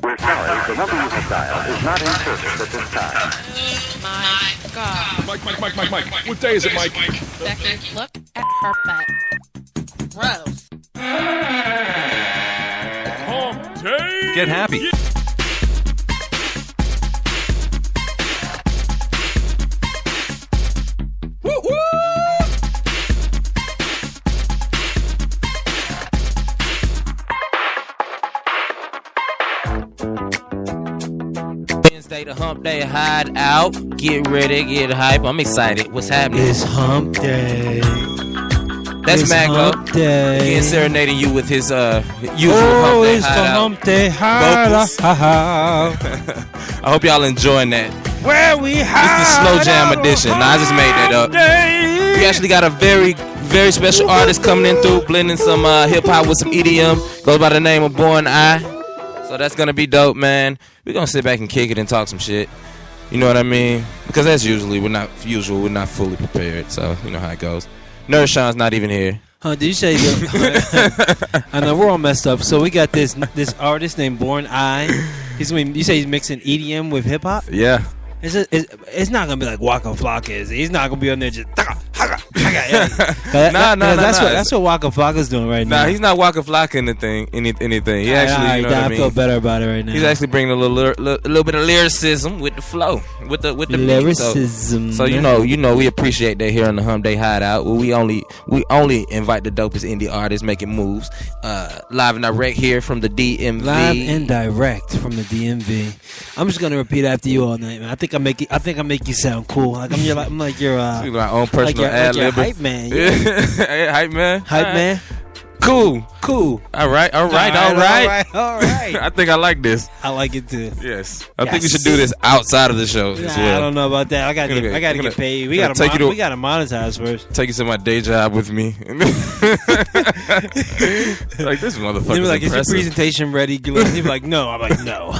We're sorry, the number you have dialed is not in service at this time. My God. Mike. What day is it, Mike? Becky, look at her butt. Gross. HumpDay. Get happy. Wednesday, the HumpDay HideOut. Get ready, get hype. I'm excited. What's happening? It's HumpDay. That's It's Maglo. HumpDay. Again, serenading you with his usual Oh, HumpDay it's the HideOut. HumpDay vocals. HideOut. I hope y'all enjoying that. Where we hide. It's the slow jam edition. Nah, I just made that up. We actually got a very, very special artist coming in through, blending some hip hop with some EDM. Goes by the name of Born I. So that's gonna be dope, man. We're gonna sit back and kick it and talk some shit. You know what I mean? Because as usually, we're not fully prepared. So you know how it goes. Nerd Sean's not even here. Huh, did you say that? I know we're all messed up. So we got this artist named Born I. You say he's mixing EDM with hip hop? Yeah. It's not gonna be like Waka Flocka, is it? He's not gonna be on there just Nah. That's what Waka Flocka's doing right now. Nah, he's not Waka Flocka anything. He actually, you know what I mean? I feel better about it right now. He's actually bringing a little bit of lyricism with the flow, with the lyricism. So you know, we appreciate that here on the HumpDay HideOut. Where we only invite the dopest indie artists making moves, live and direct here from the DMV. Live and direct from the DMV. I'm just gonna repeat after you all night, man. I think I make you sound cool. Like I'm like your my own personal like your ad-lib. hype man. Hey, hype man. Hype man. Cool. All right. I think I like this. I like it too. Yes. I think we should do this outside of the show as well. I don't know about that. I gotta get paid. We gotta monetize first. Take you to my day job with me. Like this motherfucker. They be like, is your presentation ready? He'd be like, no. I'm like, no.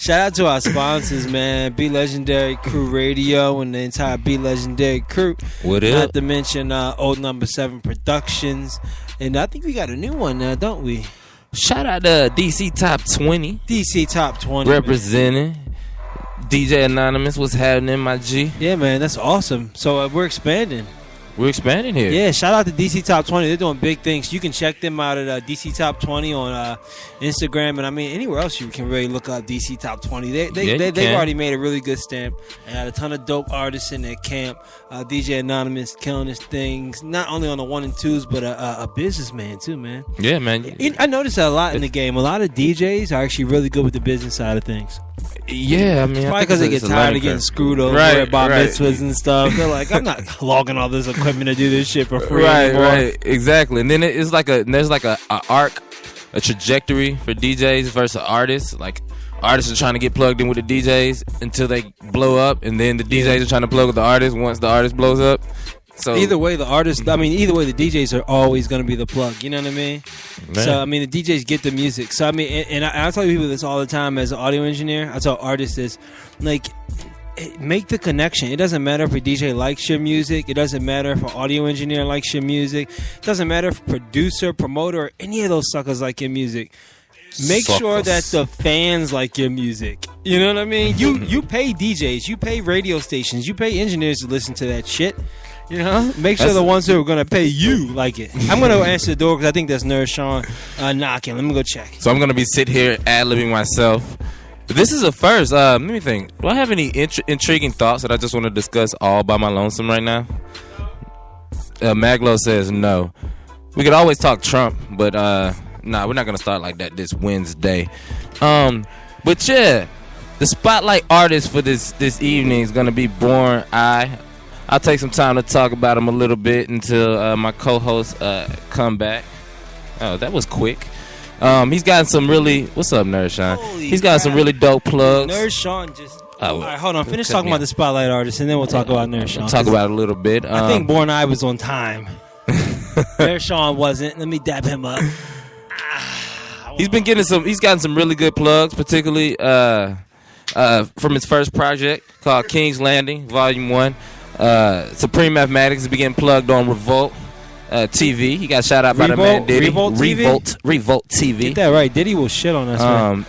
Shout out to our sponsors, man. Be Legendary Crew Radio and the entire Be Legendary crew. What is? Not to mention Old Number 7 Productions. And I think we got a new one now, don't we? Shout out to DC Top 20. DC Top 20. Representing. Man. DJ Anonymous, what's happening, my G? Yeah, man, that's awesome. So we're expanding. We're expanding here. Yeah, shout out to DC Top 20. They're doing big things. You can check them out at DC Top 20 on Instagram. And I mean, anywhere else you can really look up DC Top 20. They've already made a really good stamp. They had a ton of dope artists in their camp. DJ Anonymous killing his things. Not only on the 1 and 2s, but a businessman too, man. Yeah, man. I noticed that a lot in the game. A lot of DJs are actually really good with the business side of things. Yeah, I mean, probably because they get tired of getting screwed over at bar mitzvahs and stuff. They're like, I'm not logging all this equipment to do this shit for free anymore. Right, exactly. And then there's like a arc, a trajectory for DJs versus artists. Like artists are trying to get plugged in with the DJs until they blow up, and then the DJs are trying to plug with the artists once the artist blows up. So either way, the DJs are always going to be the plug. You know what I mean? Man. So I mean, the DJs get the music. So I mean, and I tell people this all the time as an audio engineer. I tell artists this, like, make the connection. It doesn't matter if a DJ likes your music. It doesn't matter if an audio engineer likes your music. It doesn't matter if producer, promoter, or any of those suckers like your music. Make sure that the fans like your music. You know what I mean? You pay DJs, you pay radio stations, you pay engineers to listen to that shit. You know, make sure the ones who are going to pay you like it. I'm going to answer the door because I think that's Nerd Sean knocking. Let me go check. So I'm going to be sit here ad-libbing myself. This is a first. Let me think. Do I have any intriguing thoughts that I just want to discuss all by my lonesome right now? Maglo says no. We could always talk Trump, but nah, we're not going to start like that this Wednesday. But yeah, the spotlight artist for this evening is going to be Born I. I'll take some time to talk about him a little bit until my co-hosts come back. Oh, that was quick. He's got some really... What's up, Nerd Sean? He's got some really dope plugs. Nerd Sean just... all right, hold on. Finish talking about the spotlight artist, and then we'll talk about Nerd Sean. We'll talk about it a little bit. I think Born I was on time. Nerd Sean wasn't. Let me dab him up. He's gotten some really good plugs, particularly from his first project called King's Landing, Volume 1. Supreme Mathematics is being plugged on Revolt. TV. He got shout out by the man Diddy. Revolt TV? Revolt TV. Get that right. Diddy will shit on us. Man.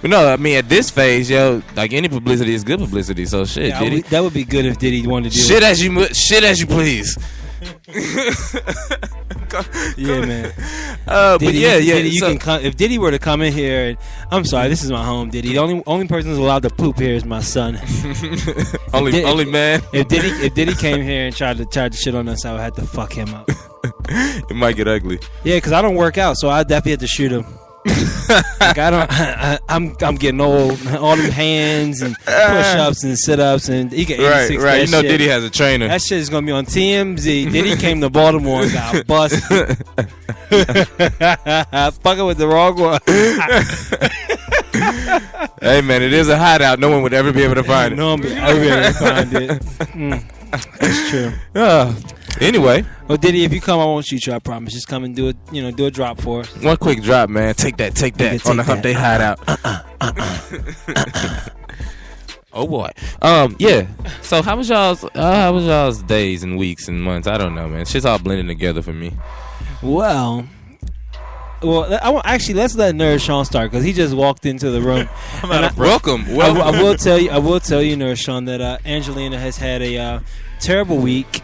No, I mean at this phase, yo, like any publicity is good publicity. So shit, Yeah, Diddy. that would be good if Diddy wanted to do Shit it. shit as you please. Yeah, man. But Diddy, yeah. Diddy, you so- can come, if Diddy were to come in here, and I'm sorry, this is my home, Diddy. The only person who's allowed to poop here is my son. only man. If Diddy came here and tried to shit on us, I would have to fuck him up. It might get ugly. Yeah, because I don't work out, so I definitely have to shoot him. Like I'm getting old. All them hands and push-ups and sit-ups, and he get 86. Right. You know, shit. Diddy has a trainer. That shit is gonna be on TMZ. Diddy came to Baltimore and got busted. Fucking with the wrong one. Hey man, it is a hideout. No one would ever be able to find it. No one would ever be able to find it. That's true. Anyway, Well, Diddy, if you come, I won't shoot you. I promise. Just come and do it. Do a drop for us. one quick drop, man. Take that on the HumpDay hideout. Oh boy. Yeah. So how was y'all's days and weeks and months? I don't know, man. Shit's all blending together for me. Well, let's let Nerd Sean start because he just walked into the room. Welcome. I will tell you, Nerd Sean, that Angelina has had a terrible week.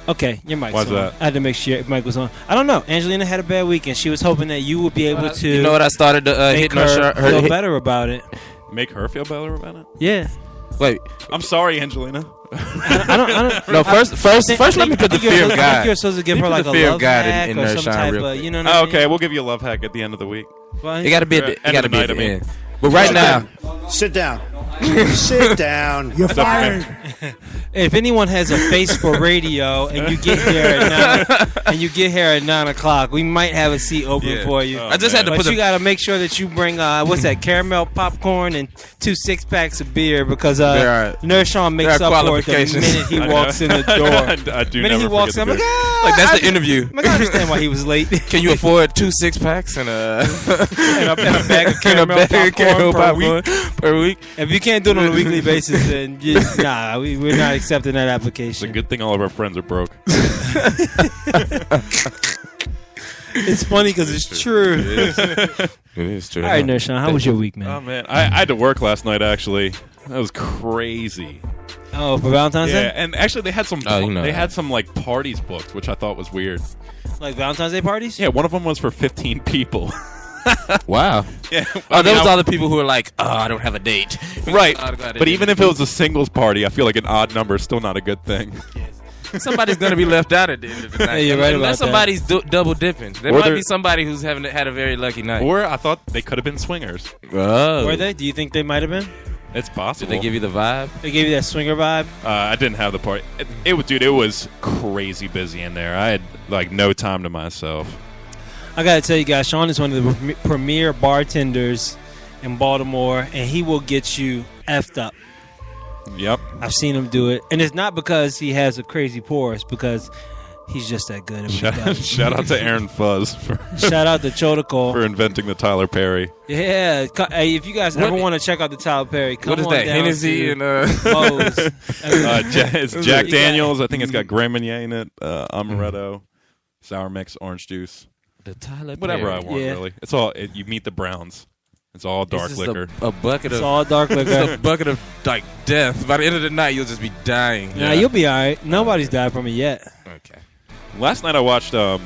Okay, your mic's Why's on. that? I had to make sure your mic was on. I don't know. Angelina had a bad week, and she was hoping that you would be able to. You know what? I started to make hitting her her feel better about it. Make her feel better about it? Yeah. Wait. I'm sorry, Angelina. I don't. No, first, let me put the fear of I God. think you're supposed to give her like a fear of love God hack in or Nerd some Sean type real of, quick. you know what I mean? Okay, we'll give you a love hack at the end of the week. Well, It got to be at the end. But right now, Sit down. Sit down. You're fired. if anyone has a face for radio and you get here at 9 o'clock, we might have a seat open for you. Oh, I just had to But put you got to make sure that you bring what's that, caramel popcorn and 2 6-packs of beer because Nerd Sean makes there are up for it the qualifications. minute he walks in the door. I do The minute he never walks in, I'm forget like, the like that's the interview. I understand why he was late. Can you afford 2 6-packs and and a bag of and a caramel bag of popcorn caramel per popcorn week? per week? If you can't do it on a weekly basis, then we're not accepting that It's a application. good thing all of our friends are broke. It's funny because it's true. It is true. All right, Nerd Sean, how was your week, man? Oh man, I had to work last night. Actually, that was crazy. Oh, for Valentine's Yeah, Day? and actually they had some. Oh, they had some like parties booked, which I thought was weird. Like Valentine's Day parties? Yeah, one of them was for 15 people. Wow. Yeah. Oh, those are the people who are like, oh, I don't have a date. Right. Oh, God, But even if it was a singles party, I feel like an odd number is still not a good thing. somebody's gonna be left out at the end of the night. Yeah, you're right Unless about that. somebody's double dipping. There Or might they're- be somebody who's had a very lucky night. Or I thought they could have been swingers. Oh. Were they? Do you think they might have been? It's possible. Did they give you the vibe? They gave you that swinger vibe? I didn't have the party. It was crazy busy in there. I had like no time to myself. I gotta tell you guys, Sean is one of the premier bartenders in Baltimore, and he will get you effed up. Yep. I've seen him do it, and it's not because he has a crazy pour; it's because he's just that good at what he does. Shout out to Aaron Fuzz for Shout out to Chodacol. for inventing the Tyler Perry. Yeah, hey, if you guys ever want to check out the Tyler Perry, come What is on that? down Hennessy to and Moe's. It's Jack You got- Daniels. I think it's got Grand Marnier in it. Amaretto, sour mix, orange juice, the Tyler whatever I Perry. want. Yeah. Really, it's all. You meet the Browns. It's all dark It's just liquor. A bucket It's of all dark it's liquor. a bucket of like death. By the end of the night, you'll just be dying. Nah, you'll be all right. Nobody's died from it yet. Okay. Last night I watched The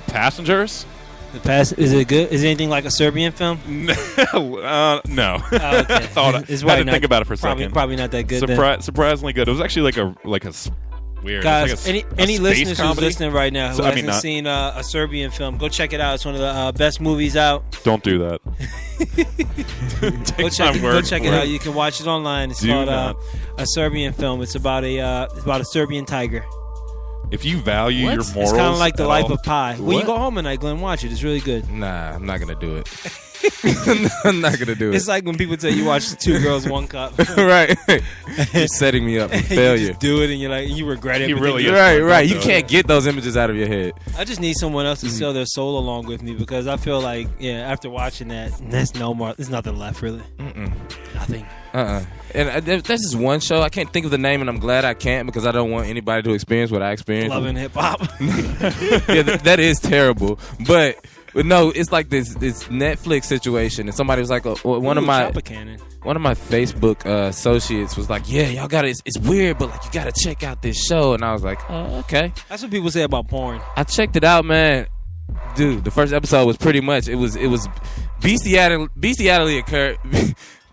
Passengers. The past is it good? Is it anything like a Serbian film? No. Oh, okay. Thought It's had probably to think about it for a probably, second. Probably not that good. then. Surprisingly good. It was actually like a weird. Guys, it was like any space listeners who's comedy. listening right now who So, I mean, hasn't not- seen a Serbian film, go check it out. It's one of the best movies out. Don't do that. Go check it out. You can watch it online. It's Do called not. a Serbian film. It's about a Serbian tiger. If you value your morals, It's kind of like The at Life all- of Pi. When you go home at night, Glenn, watch it. It's really good. Nah, I'm not gonna do it. I'm not gonna do it. It's like when people tell you watch Two Girls, One Cup. right. You're setting me up for You failure. just do it and you're like, you regret it. He but really then is. Right, Don't right. do You it. can't get those images out of your head. I just need someone else to sell their soul along with me because I feel like, after watching that, there's no more. There's nothing left, really. Nothing. And there's this one show, I can't think of the name, and I'm glad I can't because I don't want anybody to experience what I experienced. Loving hip hop. Yeah, that is terrible. But no, it's like this Netflix situation, and somebody was like, one of my Facebook associates was like, yeah, y'all got it's weird, but like you got to check out this show, and I was like, oh, okay. That's what people say about porn. I checked it out, man. Dude, the first episode was pretty much it was bestiality occurred.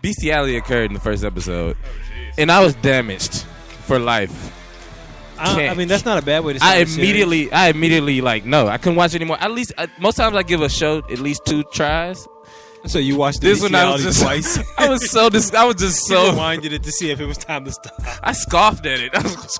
Bestiality occurred in the first episode, and I was damaged for life. I mean, that's not a bad way to. I immediately like no, I couldn't watch it anymore. At least most times I give a show at least 2 tries. So you watched this one? I was just twice. I was just so you rewinded it to see if it was time to stop. I scoffed at it. I was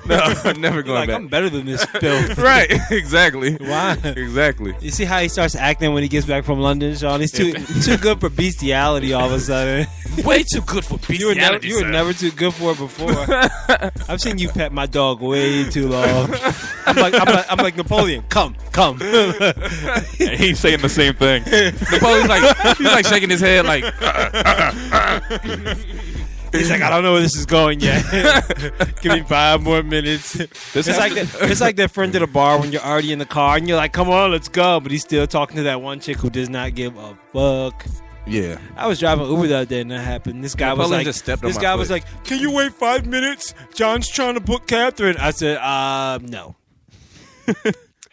no, I'm never going back. I'm better than this filth. Right, exactly. Why? Exactly. You see how he starts acting when he gets back from London, Sean? He's too good for bestiality all of a sudden. Way too good for bestiality. You were never too good for it before. I've seen you pet my dog way too long. I'm like Napoleon. Come. He's saying the same thing. Napoleon's he's like shaking his head like. He's like, I don't know where this is going yet. Give me 5 more minutes. It's like that friend at a bar when you're already in the car and you're like, come on, let's go. But he's still talking to that one chick who does not give a fuck. Yeah. I was driving Uber the other day and that happened. This guy was like, can you wait 5 minutes? John's trying to book Catherine. I said, no.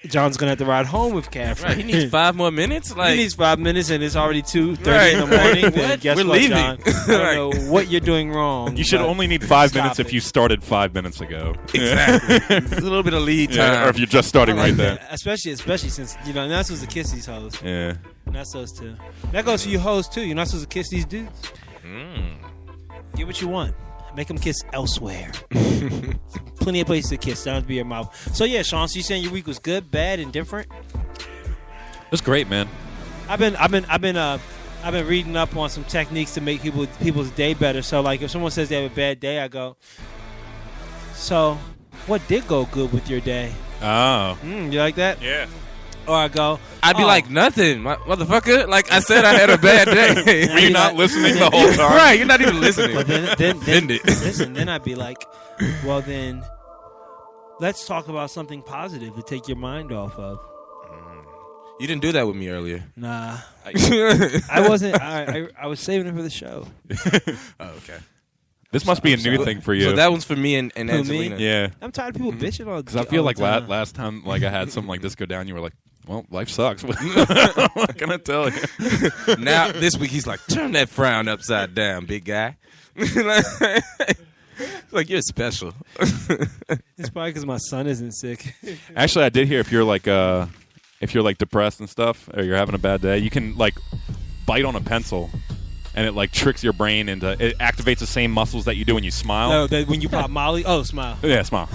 John's gonna have to ride home with Catherine. Right, he needs 5 more minutes. He needs 5 minutes, and it's already 2:30 in the morning. Then guess We're what, leaving. John? I don't know what you're doing wrong. You should only need 5 minutes if you started 5 minutes ago. Exactly. There's a little bit of lead time, or if you're just starting right there. Especially since you're not supposed to kiss these hoes. Yeah. You're not supposed to. That goes for you hoes too. You're not supposed to kiss these dudes. Get what you want. Make them kiss elsewhere. Plenty of places to kiss. Down to be your mouth. So yeah, Sean. So you saying your week was good, bad, and different? That's great, man. I've been reading up on some techniques to make people's day better. So like, if someone says they have a bad day, I go, so what did go good with your day? Oh. You like that? Yeah. Or I go, I'd be like, nothing, motherfucker. Like I said, I had a bad day. Were you not listening the whole time? Right, you're not even listening. But then I'd be like, well then, let's talk about something positive to take your mind off of. You didn't do that with me earlier. Nah, I wasn't. I was saving it for the show. Oh, okay. This must be a new thing for you. So that one's for me and Angelina. Yeah. I'm tired of people bitching all. Because I feel like last time, like I had something like this go down, you were like, "Well, life sucks." What can I tell you? Now this week he's like, "Turn that frown upside down, big guy." Like you're special. It's probably because my son isn't sick. Actually, I did hear if you're like depressed and stuff, or you're having a bad day, you can like bite on a pencil. And it like tricks your brain into it activates the same muscles that you do when you smile. No, that when you pop Molly. Oh, smile. Yeah, smile.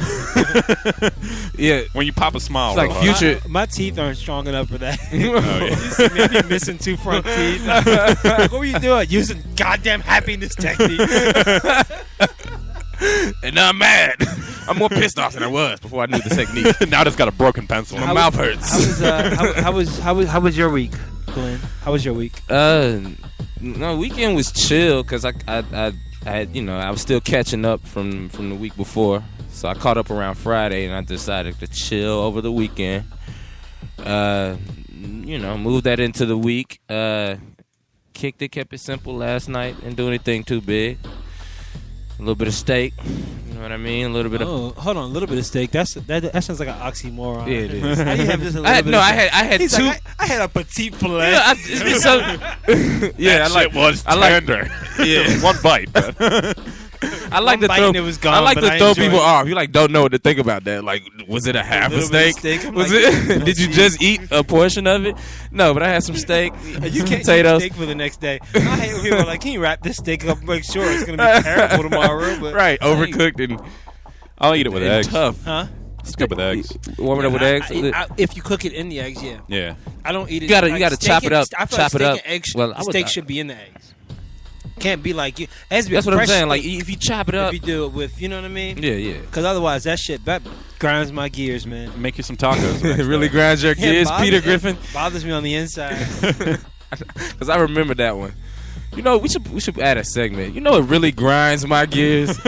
Yeah, when you pop a smile. It's like future. My teeth aren't strong enough for that. Oh, yeah. You see me, I be missing 2 front teeth. Like, what were you doing? Using goddamn happiness technique. And now I'm mad. I'm more pissed off than I was before I knew the technique. Now I just got a broken pencil. My mouth hurts. How was your week, Glenn? How was your week? No, weekend was chill because I had, I was still catching up from the week before, so I caught up around Friday and I decided to chill over the weekend. Moved that into the week. Kept it simple last night. Didn't do anything too big. A little bit of steak. You know what I mean? A little bit of. Hold on, a little bit of steak. That sounds like an oxymoron. Yeah, it is. How do you have just a little bit? I had He's 2. Like, I had a petite filet. Yeah, it's so. Yeah, that was tender. Yeah, one bite. But I like to throw. It was gone, I like to throw people it. off. You like don't know what to think about that. Like, was it a half a steak? Was it? Did you just eat a portion of it? No, but I had some steak. You can't potatoes. eat steak for the next day. I hate when people are like, "Can you wrap this steak up? Make sure it's gonna be terrible tomorrow." But right, overcooked and I'll eat it with eggs. Tough. Huh? It's good with eggs. Warm it up with eggs. If you cook it in the eggs, yeah. Yeah. I don't eat it. You gotta chop it up. I feel Chop like it up. Steak should be in the eggs. Can't be like you. That's what I'm saying. Like if you chop it up, if you do it with, you know what I mean? Yeah. Because otherwise, that grinds my gears, man. Make you some tacos. It really grinds your gears, Peter Griffin. Bothers me on the inside. Because I remember that one. You know, we should add a segment. You know, it really grinds my gears.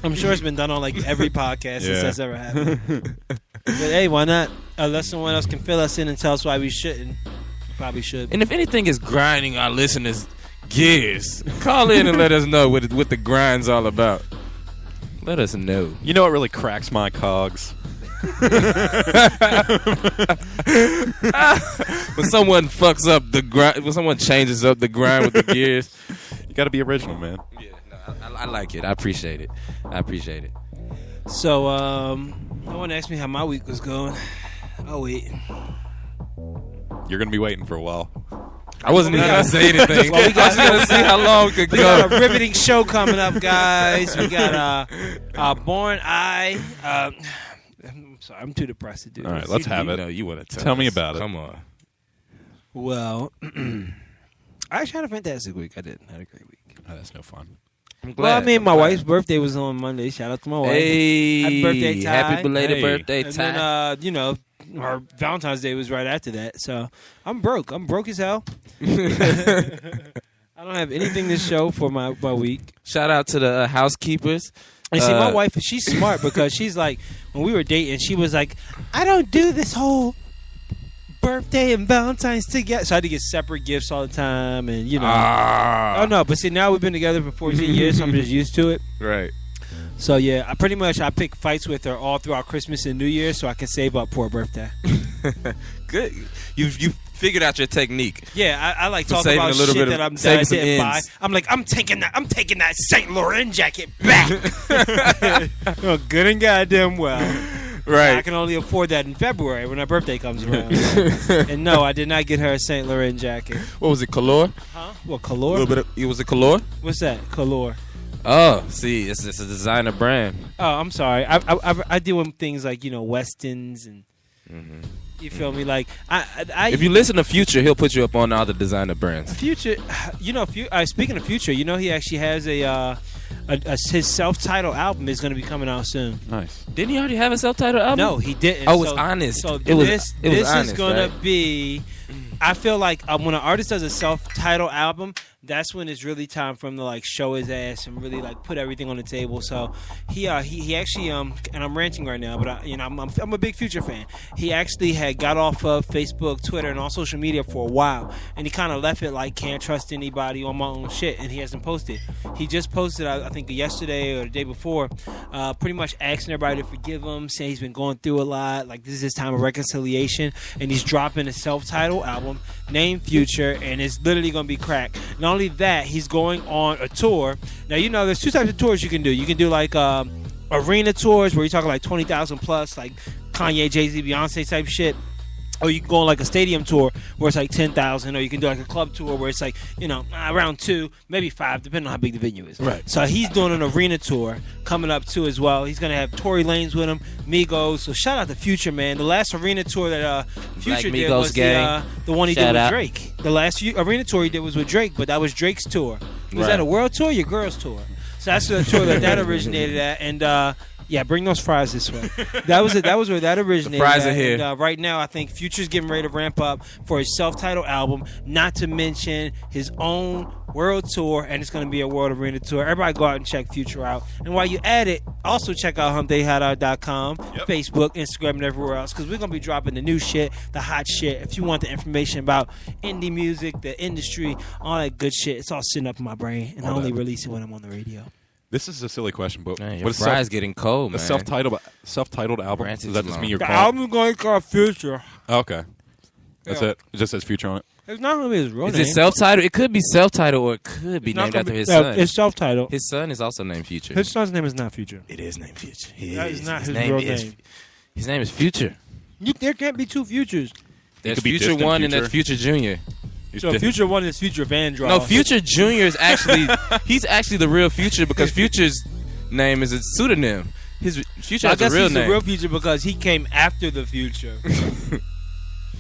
I'm sure it's been done on like every podcast since Yeah. that's ever happened. But hey, why not? Unless someone else can fill us in and tell us why we shouldn't. Probably should. And if anything is grinding our listeners' gears, call in and let us know what the grind's all about. Let us know. You know what really cracks my cogs? When someone fucks up the grind, when someone changes up the grind with the gears, You got to be original, man. yeah, no, I like it. I appreciate it. So, no one asked me how my week was going. I'll wait. You're going to be waiting for a while. I wasn't even gonna say anything. Well, we got- I was gonna see how long it could We got go. a riveting show coming up, guys. We got Born Eye. I'm sorry, I'm too depressed to do All right, this. let's have You it. know, you want to Tell me about it. Come on. Well, I actually had a fantastic week. I did. I had a great week. Oh, that's no fun. I'm Well, I glad. mean, my wife's birthday was on Monday. Shout out to my wife. Hey, Happy birthday, Ty. happy belated Hey. birthday, And Ty. then, our Valentine's Day was right after that. So I'm broke. I'm broke as hell. I don't have anything to show for my week. Shout out to the housekeepers. And see, my wife, she's smart because she's like, when we were dating, she was like, I don't do this whole birthday and Valentine's together. So I had to get separate gifts all the time. And, Oh, no. But see, now we've been together for 14 years, so I'm just used to it. Right. So, yeah, I pick fights with her all throughout Christmas and New Year so I can save up for her birthday. Good. You figured out your technique. Yeah, I like For talking saving about a little shit bit of- that I saving some didn't buy. ends. I'm like, I'm taking that Saint Laurent jacket back. Oh, good and goddamn well. Right. I can only afford that in February when her birthday comes around. And no, I did not get her a Saint Laurent jacket. What was it? Color? Huh? What, A Color? little bit. It was a Color. What's that? Color. Oh, see, it's a designer brand. Oh, I'm sorry. I deal with things like, Westons and you feel me? Like I If you listen to Future, he'll put you up on all the designer brands. Future, speaking of Future, he actually has his self-titled album is going to be coming out soon. Nice. Didn't he already have a self-titled album? No, he didn't. Oh, it's honest. So It was this honest, is going to right? be. I feel like when an artist does a self-titled album, that's when it's really time for him to like show his ass and really like put everything on the table. So he actually and I'm ranting right now, but I'm a big Future fan. He actually had got off of Facebook, Twitter, and all social media for a while, and he kind of left it like can't trust anybody on my own shit, and he hasn't posted. He just posted I think yesterday or the day before, pretty much asking everybody to forgive him, saying he's been going through a lot, like this is his time of reconciliation, and he's dropping a self-titled album named Future, and it's literally gonna be crack. Not only that, he's going on a tour. Now, there's two types of tours you can do. You can do like arena tours where you're talking like 20,000 plus, like Kanye, Jay-Z, Beyonce type shit. Or you can go on like a stadium tour where it's like 10,000, or you can do like a club tour where it's like, around 2, maybe 5, depending on how big the venue is. Right. So he's doing an arena tour coming up too as well. He's going to have Tory Lanez with him, Migos. So shout out to Future, man. The last arena tour that Future Black did Migos was gang. the one he Shout did with out. Drake. The last arena tour he did was with Drake, but that was Drake's tour. Was Right. that a world tour or your girl's tour? So that's the tour that originated at. And yeah, bring those fries this way. That was where that originated. The fries at. are here. And, right now, I think Future's getting ready to ramp up for his self-titled album. Not to mention his own world tour, and it's going to be a world arena tour. Everybody go out and check Future out. And while you at it, also check out HumpDay.com, Facebook, Instagram, and everywhere else, because we're going to be dropping the new shit, the hot shit. If you want the information about indie music, the industry, all that good shit, it's all sitting up in my brain, and I only release it when I'm on the radio. This is a silly question, but Man, your what is fries getting cold, a man. self-titled album? Francis Does that just Long. mean you're The calling? album's going to call Future. Oh, okay, that's Yeah. it. It just says Future on it. It's not going to be his real Is name. it self-titled? It could be self-titled, or it could be It's not named gonna after be- his yeah, son. It's self-titled. His son is also named Future. His son's name is not Future. It is named Future. That is not his real name. His name is Future. There can't be two Futures. There's could be Future Distant 1 and Future. there's Future Junior. So Future 1 is Future Vandross. No, Future Junior is actually he's actually the real Future because Future's name is a pseudonym. His Future I has guess a real he's name. the real Future because he came after the Future.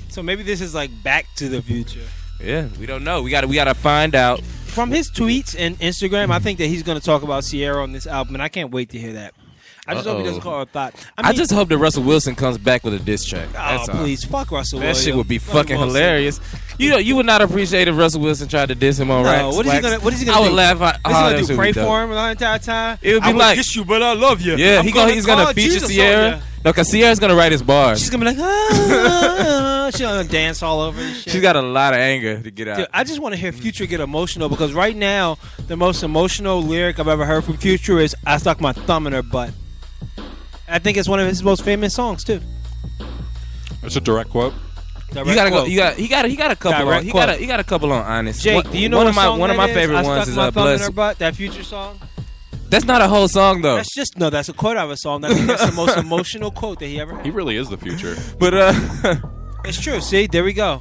So maybe this is like Back to the Future. Yeah, we don't know. We gotta find out. From his tweets and Instagram, I think that he's going to talk about Sierra on this album, and I can't wait to hear that. I just hope he doesn't call it thought. I just hope that Russell Wilson comes back with a diss track. That's all. Please, fuck Russell That Wilson. shit would be fucking Wilson. hilarious. You would not appreciate if Russell Wilson tried to diss him on Wax. What is he gonna I do? would laugh. What's he gonna do? Pray for him the entire time? It would be I like, kiss you, but I love you. yeah, he's gonna feature Jesus Sierra. on ya. No, because Sierra's gonna write his bars. She's gonna be like, she's gonna dance all over this shit. She's got a lot of anger to get out. Dude, I just want to hear Future get emotional because right now the most emotional lyric I've ever heard from Future is "I stuck my thumb in her butt." I think it's one of his most famous songs too. It's a direct quote. You gotta go. He got a couple. Direct He quote. got a couple on Honest. Jake, do you know one what of my song one of that my favorite I ones stuck is my thumb in Bless. her butt. That Future song. That's not a whole song though. That's just that's a quote of a song. That's the most emotional quote that he ever had. He really is the future. But It's true. See, there we go.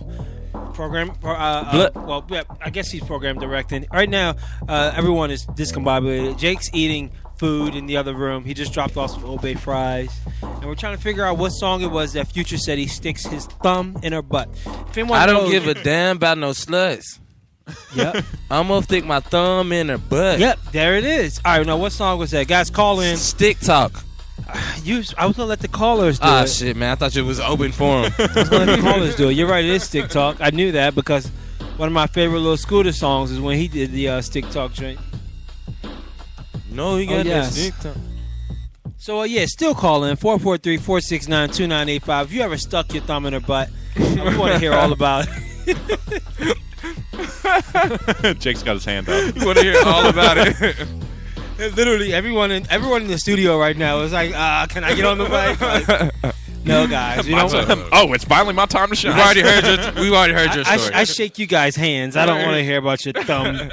Well, yeah, I guess he's program directing. Right now, everyone is discombobulated. Jake's eating food in the other room. He just dropped off some Old Bay fries. And we're trying to figure out what song it was that Future said he sticks his thumb in her butt. If anyone I don't knows- give a damn about no sluts. Yep. I'm gonna stick my thumb in her butt. Yep, there it is. All right, now what song was that? Guys, call in. Stick talk. I was going to let the callers do Ah, it. shit, man. I thought it was open forum. I was going to let the callers do it. You're right, it is Stick Talk. I knew that because one of my favorite little Scooter songs is when he did the Stick Talk joint. No, he got yes. that stick talk. So, yeah, still call in 443-469-2985. If you ever stuck your thumb in her butt, I want to hear all about it. Jake's got his hand up. You want to hear all about it? Literally, everyone in the studio right now is like, can I get on the mic? Like, no, guys. You know what? Oh, it's finally my time to shine. We've already heard your story. I shake you guys' hands. I don't want to hear about your thumb.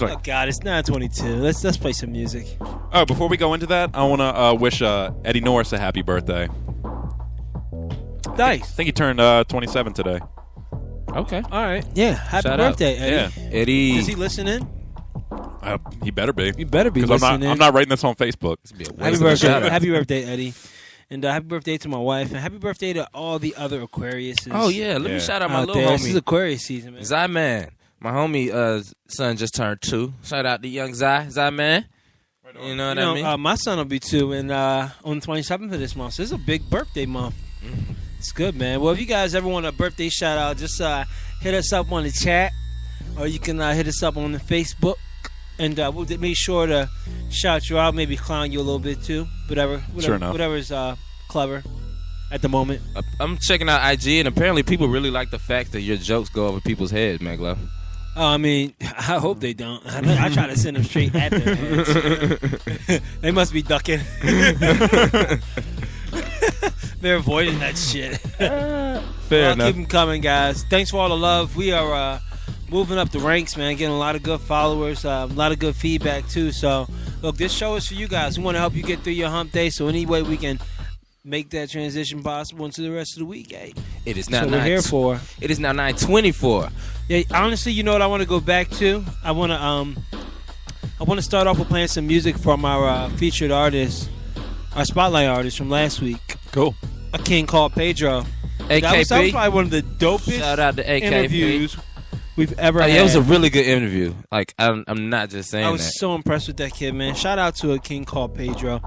Oh God, it's 9:22. Let's play some music. Oh, before we go into that, I want to wish Eddie Norris a happy birthday. I Nice. think he turned 27 today. Okay. All right. Yeah. Happy Shout out. birthday, Eddie. Yeah, Eddie. Is he listening? he better be. You better be Because listening. I'm not writing this on Facebook. Happy birthday, happy birthday, Eddie. And happy birthday to my wife. And happy birthday to all the other Aquariuses. Oh, yeah. Let me shout out my out little there. This is homie. Aquarius season, man. Zai Man. My homie son just turned 2. Shout out to young Zai. Zai Man. You know what I mean? My son will be 2 on the 27th of this month. So this is a big birthday month. Mm-hmm. It's good, man. Well, if you guys ever want a birthday shout out, just hit us up on the chat, or you can hit us up on the Facebook, and we'll make sure to shout you out, maybe clown you a little bit too. Whatever Sure enough. whatever's clever at the moment. I'm checking out IG, and apparently people really like the fact that your jokes go over people's heads, Maglo. Oh, I mean, I hope they don't. I try to send them straight at their heads. They must be ducking. They're avoiding that shit. Fair enough. Keep them coming, guys. Thanks for all the love. We are moving up the ranks, man. Getting a lot of good followers, a lot of good feedback, too. So, look, this show is for you guys. We want to help you get through your hump day. So, any way we can make that transition possible into the rest of the week, hey. It is now That's what we're here for. It is now 9:24. Yeah, honestly, you know what I want to go back to? I want to start off with playing some music from our featured artist, our spotlight artist from last week. Cool. A king called Pedro. AKP. That was probably one of the dopest Shout out to AKP. interviews we've ever had. It was a really good interview. Like, I'm not just saying I was that. so impressed with that kid, man. Shout out to a king called Pedro.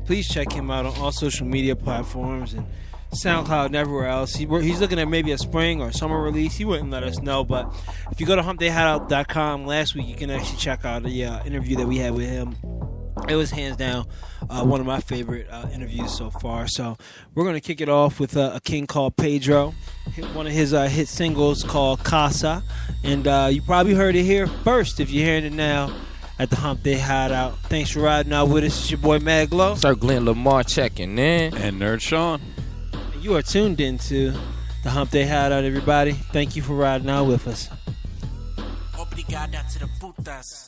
Please check him out on all social media platforms and SoundCloud and everywhere else. He's looking at maybe a spring or summer release. He wouldn't let us know, but if you go to HumpDay.com last week, you can actually check out the interview that we had with him. It was hands down one of my favorite interviews so far. So we're going to kick it off with a king called Pedro. One of his hit singles called Casa. And you probably heard it here first if you're hearing it now at the Hump Day Hideout. Thanks for riding out with us. It's your boy Maglo. Sir Glenn Lamar checking in. And Nerd Sean. You are tuned into the Hump Day Hideout, everybody. Thank you for riding out with us. Obrigada to the putas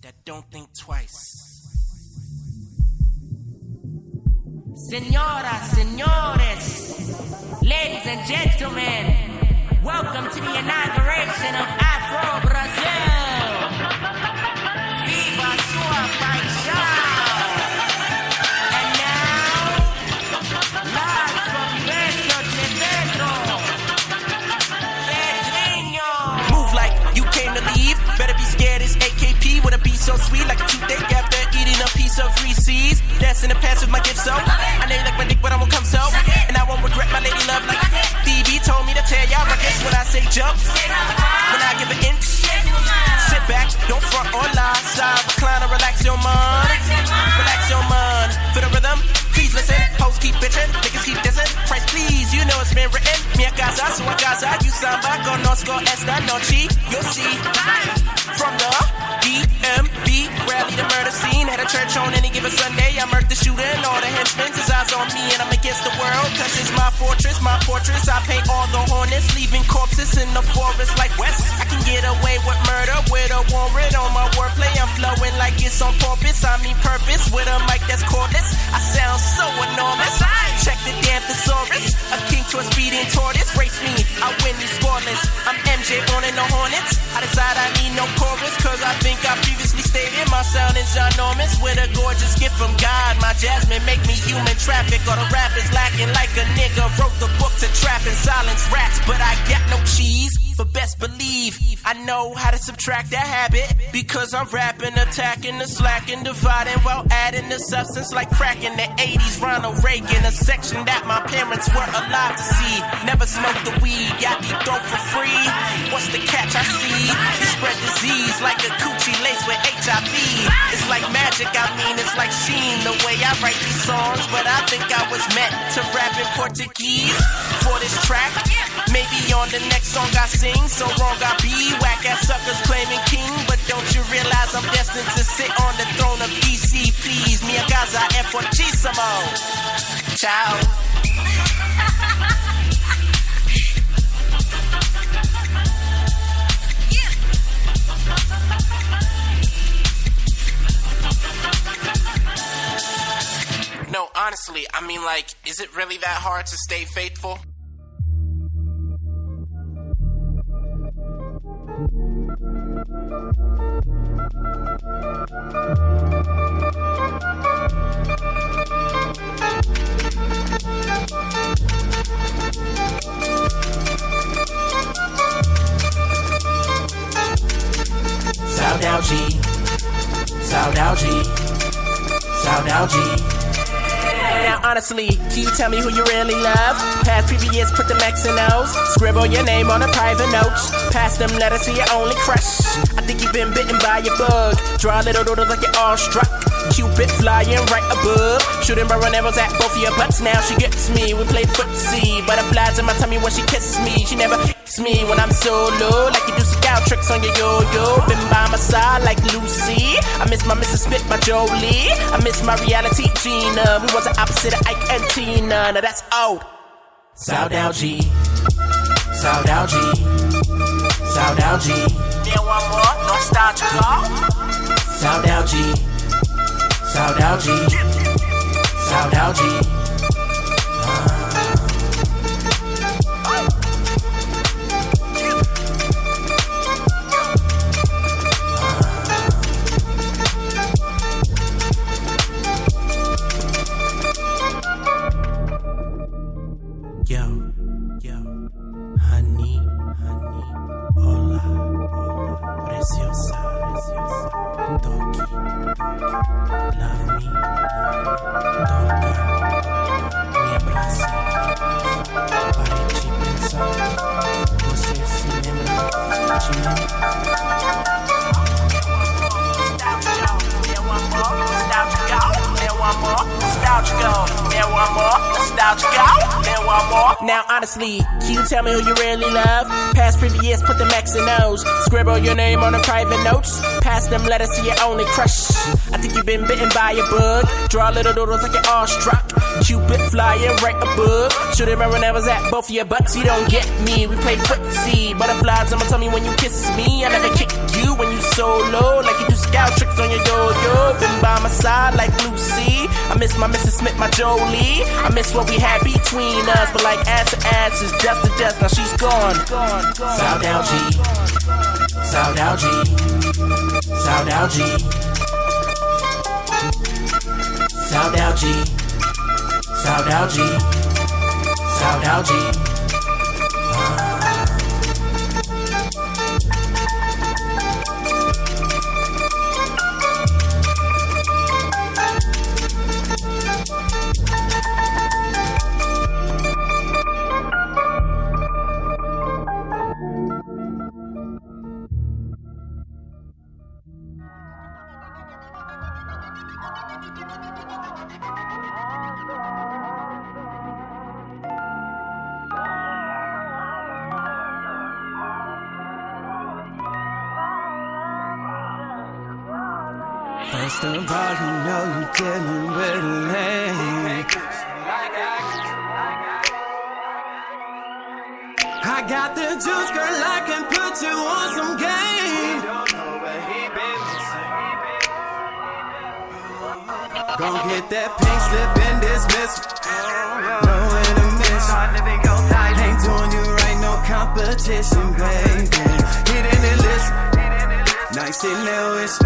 that don't think twice. Señoras, señores, ladies and gentlemen, welcome to the inauguration of Afro Brazil. Viva sua paixão. And now, live from Rio de Janeiro, Pedrinho. Move like you came to leave. Better be scared, it's AKP with a beat so sweet like a toothache after eating a piece bitchin', niggas keep dissing. Price please, you know it's been written. Mi casa, su casa, you samba, conozco esta noche. You'll see. From the DMV, rally the murder scene. Had a church on any given Sunday. I murked the shooter and all the henchmen. His eyes on me and I'm against the world. Cause it's my fortress, my fortress. I paint all the hornets, leaving corpses in the forest like West. I can get away with murder with a warrant on my wordplay. I'm flowing like it's on purpose. I mean purpose with a mic that's cordless. I sound so enormous. Check the damn thesaurus. A king to a speeding tortoise. Race me, I win these scoreless. I'm MJ born in the Hornets. I decide I need no chorus. Cause I think I previously stated my sound is ginormous. With a gorgeous gift from God. My jasmine make me human traffic. All the rap is lacking like a nigga wrote the book to trap and silence rats. But I got no cheese. But best believe I know how to subtract that habit. Because I'm rapping, attacking the slack and dividing while adding the substance like crack in the 80s. Ronald Reagan, a section that my parents were alive to see. Never smoked the weed, got deep throat for free. What's the catch I see? You spread disease like a coochie laced with HIV. It's like magic, I mean it's like Sheen the way I write these songs. But I think I was meant to rap in Portuguese for this track. Maybe on the next song I sing. So wrong I be, whack ass suckers claiming king. But don't you realize I'm destined to sit on the throne of DC? Please, mi casa es fortísimo. Ciao. No, honestly, I mean, like, is it really that hard to stay faithful? Saudade. Now honestly, can you tell me who you really love? Past previous, put the X and O's. Scribble your name on a private note. Pass them letters to your only crush. I think you've been bitten by a bug. Draw little doodles like you're all struck. Cupid flying right above. Shooting barrel arrows at both of your butts. Now she gets me, we play footsie. Butterflies in my tummy when she kisses me. She never hits me when I'm solo. Like you do scout tricks on your yo-yo. Been by my side like Lucy. I miss my Mrs. Smith, my Jolie. I miss my reality Gina. We was the opposite of Ike and Tina. Now that's old. Saudade. Saudade. Saudade. Then one more, nostalgical. Saudade. Saudade. Saudade. Yo, honey, hola, preciosa, toki, love me, toca, me abraça, pare de pensar, você se lembra de mim? Now honestly, can you tell me who you really love? Past previous, put them X and O's. Scribble your name on the private notes. Pass them letters to your only crush. I think you've been bitten by a bug. Draw little doodles like you're all struck. Cupid flying right above. Shooting barrel arrows at both of your butts. You don't get me, we play footsie. Butterflies on my tummy when you kiss me. I never kick you when you solo. Like you do scout tricks on your yo-yo. Been by my side like Lucy. I miss my Mrs. Smith, my Jolie. I miss what we had between us. But like ass to ass is dust to dust. Now she's gone. Saudade. Saudade. Saudade. Saudade. Saudade. Saudade. First of all, you know you dealing with a lame. I got the juice, girl, I can put you on some game. Gon' get that pink slip and dismiss. No intermission. Ain't doing you right, no competition, baby. Hit it and listen. Nice sitting there wishing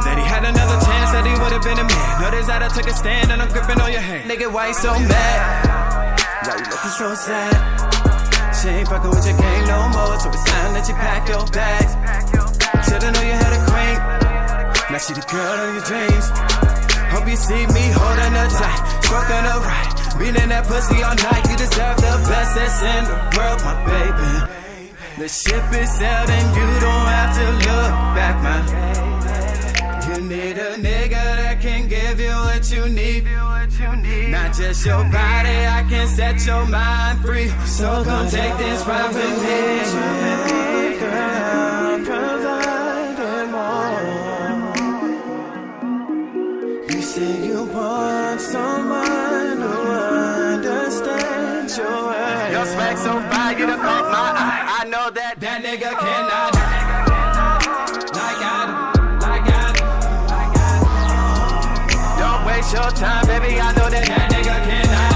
that he had another chance, that he would've been a man. Notice that I took a stand and I'm gripping on your hand. Nigga, why you so mad? Why you looking so sad? She ain't fucking with your game no more, so it's time that you pack your bags. Should've known you had a queen. Now she the girl of your dreams. Hope you see me holding her tight, stroking her right, beating that pussy all night. You deserve the best that's in the world, my baby. The ship is sailed and you don't have to look back, man. You need a nigga that can give you what you need. Not just your body, I can set your mind free. So come take this ride with me. Girl, providing more. You say you want someone who understands your way. Your smack so fire, you done caught my eye. I know that nigga cannot. Don't waste your time, baby. I know that nigga cannot.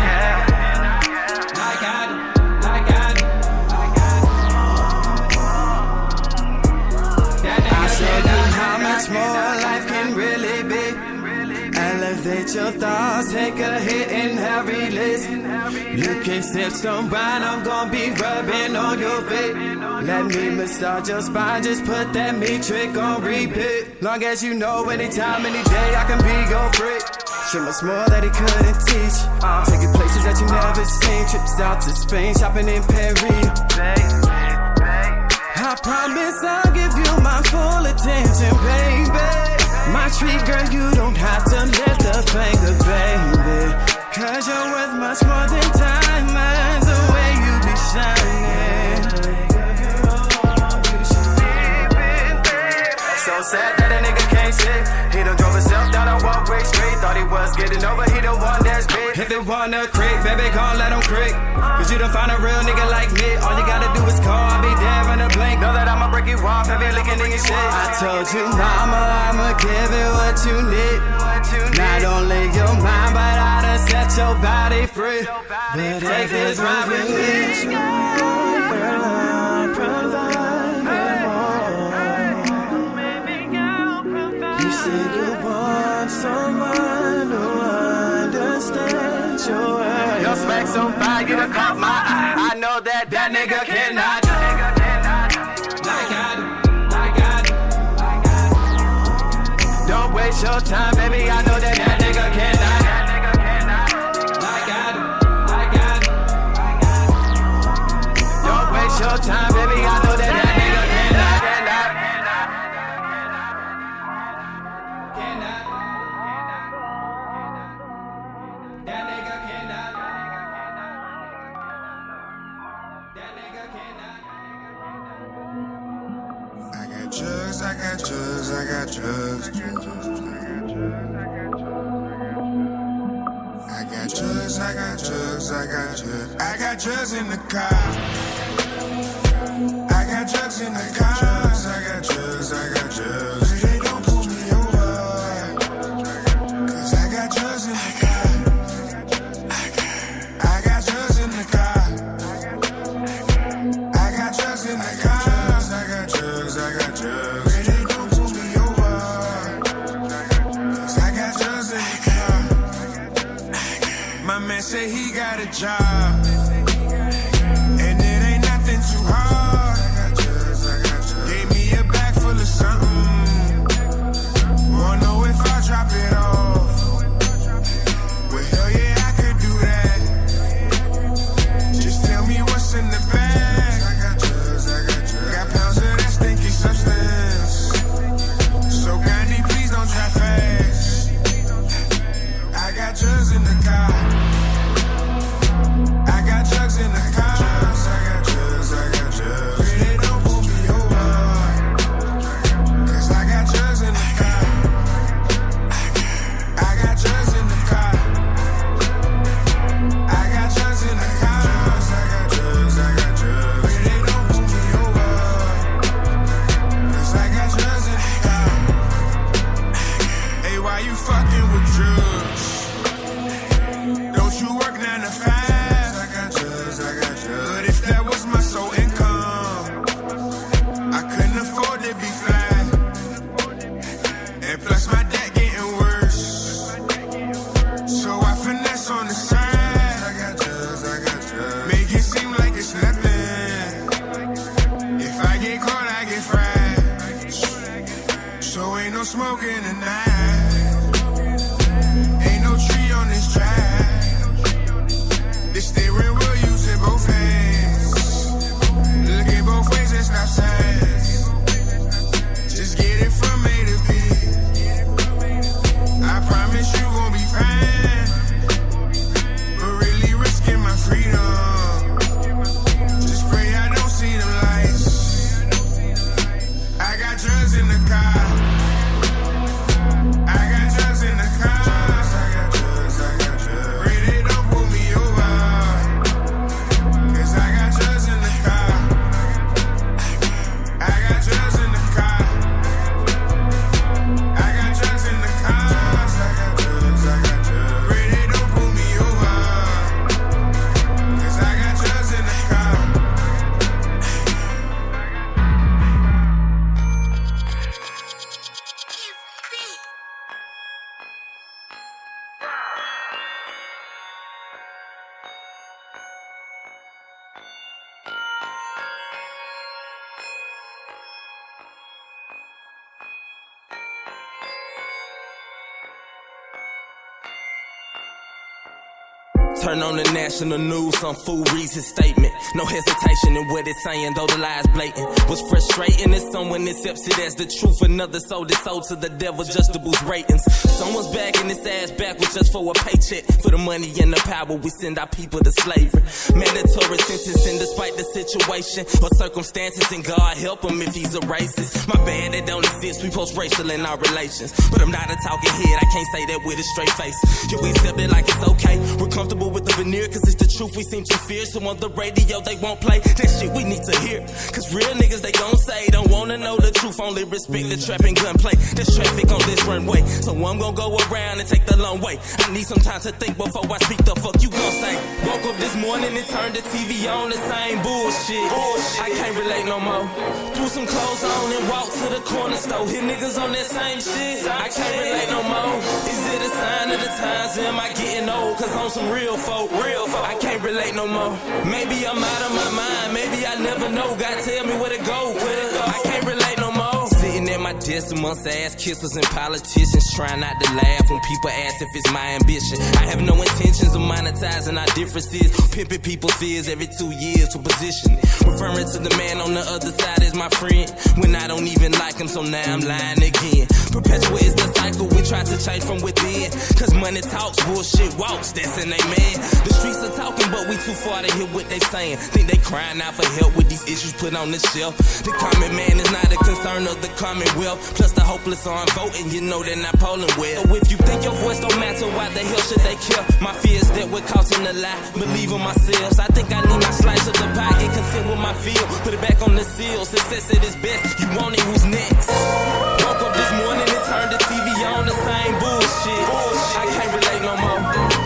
I showed you how much more life can really be. Elevate your thoughts, take a hit and have release. You can sip some wine, I'm gon' be rubbing on your feet. Let me massage your spine, just put that meat trick on repeat. Long as you know, anytime, any day, I can be your freak. So much more that he couldn't teach. Taking places that you never seen. Trips out to Spain, shopping in Paris. I promise I'll give you my full attention, baby. My treat, girl, you don't have to lift a finger, baby. Cause you're worth much more than diamonds, the way you be shining. So sad that a nigga can't sit. He done drove himself down a one-way street. Thought he was getting over, he the one that's big. If it wanna creep, baby, gon' let him creep. Cause you done find a real nigga like me. All you gotta do is call, I'll be there in a blink. Know that I'ma break you off, heavy licking in your shit. I told you, mama, I'ma give it what you need. Not only your mind, but I done set your body free. But take this ride with me. Girl, I'll provide more. You said you want someone who understands your way. Your smack so fire, you done caught my eye. I know that nigga cannot. Don't waste your time, baby. I know that nigga cannot. Don't waste your time, baby. I know that nigga cannot. That nigga cannot. That nigga cannot. I got drugs, I got drugs, I got drugs. I got drugs, I got drugs, I got drugs. I got drugs in the car. I got drugs in the car. I got drugs, I got drugs. They don't pull me over. Cause I got drugs in the car. I got drugs in the car. I got drugs in the car. I got drugs, I got drugs. They don't pull me over. Cause I got drugs in the car. My man say he got a job. And it ain't nothing too hard. Gave me a bag full of something. Wanna know if I drop it off? Well, hell yeah, I could do that. Just tell me what's in the bag. I got drugs, I got drugs. Got pounds of that stinky substance. So Gandhi, please don't drive fast. I got drugs in the car. I got drugs in the car. I got drugs, I got drugs. They don't pull me over. Cause I got drugs in the car. turn on the national news, some fool reads his statement. No hesitation in what it's saying, though the lie's blatant. What's frustrating is someone accepts it as the truth. Another sold his soul to the devil just to boost ratings. Someone's bagging his ass backwards just for a paycheck. For the money and the power, we send our people to slavery. Mandatory sentencing despite the situation or circumstances, and God help him if he's a racist. My bad, it don't exist, we post-racial in our relations. But I'm not a talking head, I can't say that with a straight face. Yeah, we accept it like it's okay. We're comfortable with the veneer, cause it's the truth we seem to fear. So on the radio, they won't play that shit we need to hear. Cause real niggas, they gon' say, don't wanna know the truth, only respect the trap and gunplay. There's traffic on this runway, so I'm gon' go around and take the long way. I need some time to think before I speak. The fuck you gon' say? Woke up this morning and turned the TV on, the same bullshit. I can't relate no more. Threw some clothes on and walked to the corner store. Hit niggas on that same shit. I can't relate no more. Is it a sign of the times? Am I getting old? Cause I'm some real folk. I can't relate no more. Maybe I'm out of my mind. Maybe I never know. God tell me where to go. I can't relate no more. Sitting at my desk amongst ass kissers and politicians, trying not to laugh when people ask if it's my ambition. I have no intentions of monetizing our differences, pimping people's fears every 2 years for position. Referring to the man on the other side as my friend, when I don't even like him, so now I'm lying again. Perpetuates the cycle, we try to change from within. Cause money talks, bullshit walks, that's an amen. The streets are talking, but we too far to hear what they saying. Think they crying out for help with these issues put on the shelf. The common man is not a concern of the commonwealth. Plus the hopeless aren't voting, you know they're not polling well. So if you think your voice don't matter, why the hell should they care? My fear is that we're caught in a lie, believe in myself. I think I need my slice of the pie, get content with my feel. Put it back on the seal, success at its best. You want it, who's next? Woke up this morning and turned the TV on, the same bullshit. I can't relate no more.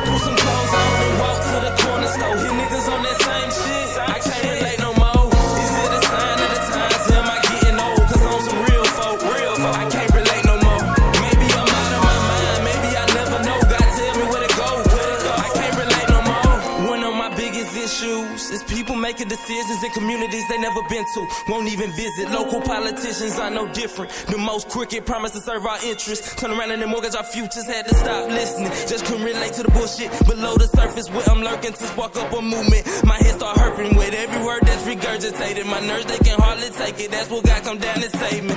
Threw some clothes on and walked to the corner store. Hit niggas on that same shit. I can't relate no more. Is it a sign of the times? Am I getting old? Cause I'm some real folk. I can't relate no more. Maybe I'm out of my mind. Maybe I never know. God tell me where to go. I can't relate no more. One of my biggest issues is people making decisions in communities they never been to, won't even visit. Local politicians are no different. The most crooked promise to serve our interests. Turn around and then mortgage our futures. Had to stop listening. Just couldn't relate to the bullshit below the surface where I'm lurking to spark up a movement. My head start hurting with every word that's regurgitated. My nerves, they can hardly take it. That's what God come down and save me.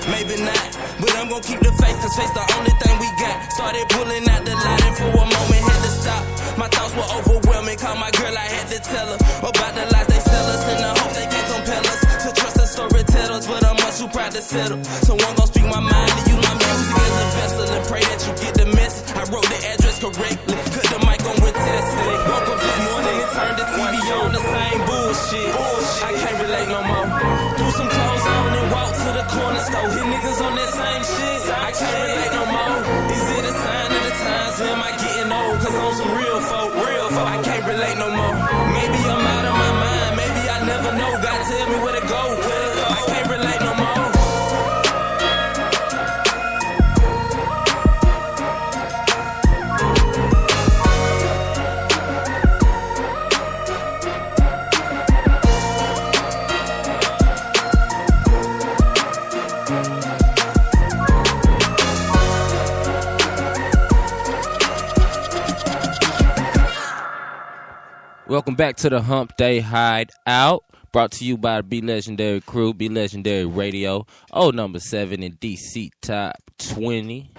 Maybe not. But I'm gonna keep the faith, cause faith's the only thing we got. Started pulling out the light and for a moment had to stop. My thoughts were overwhelming. Called my girl, I had to tell her about the lies they sell us and the hope they can compel us to trust the storytellers, but I'm much too proud to settle. So I'm gonna speak my mind and use my music as a vessel and pray that you get the message. I wrote the address correctly, cut the mic on with testing. Woke up this morning and turned the TV on, the same bullshit. I can't relate no more. Threw some clothes on and walked to the corner store. Hit niggas on that same shit. I can't relate no more. Is it a sign of the times? Am I getting old? Cause I'm some real folk. I can't relate no more. Maybe I'm out of my mind. Maybe I never know. God tell me where to go. I can't relate no more. Welcome back to the HumpDay HideOut, brought to you by the Be Legendary Crew, Be Legendary Radio, number 7 in DC Top 20.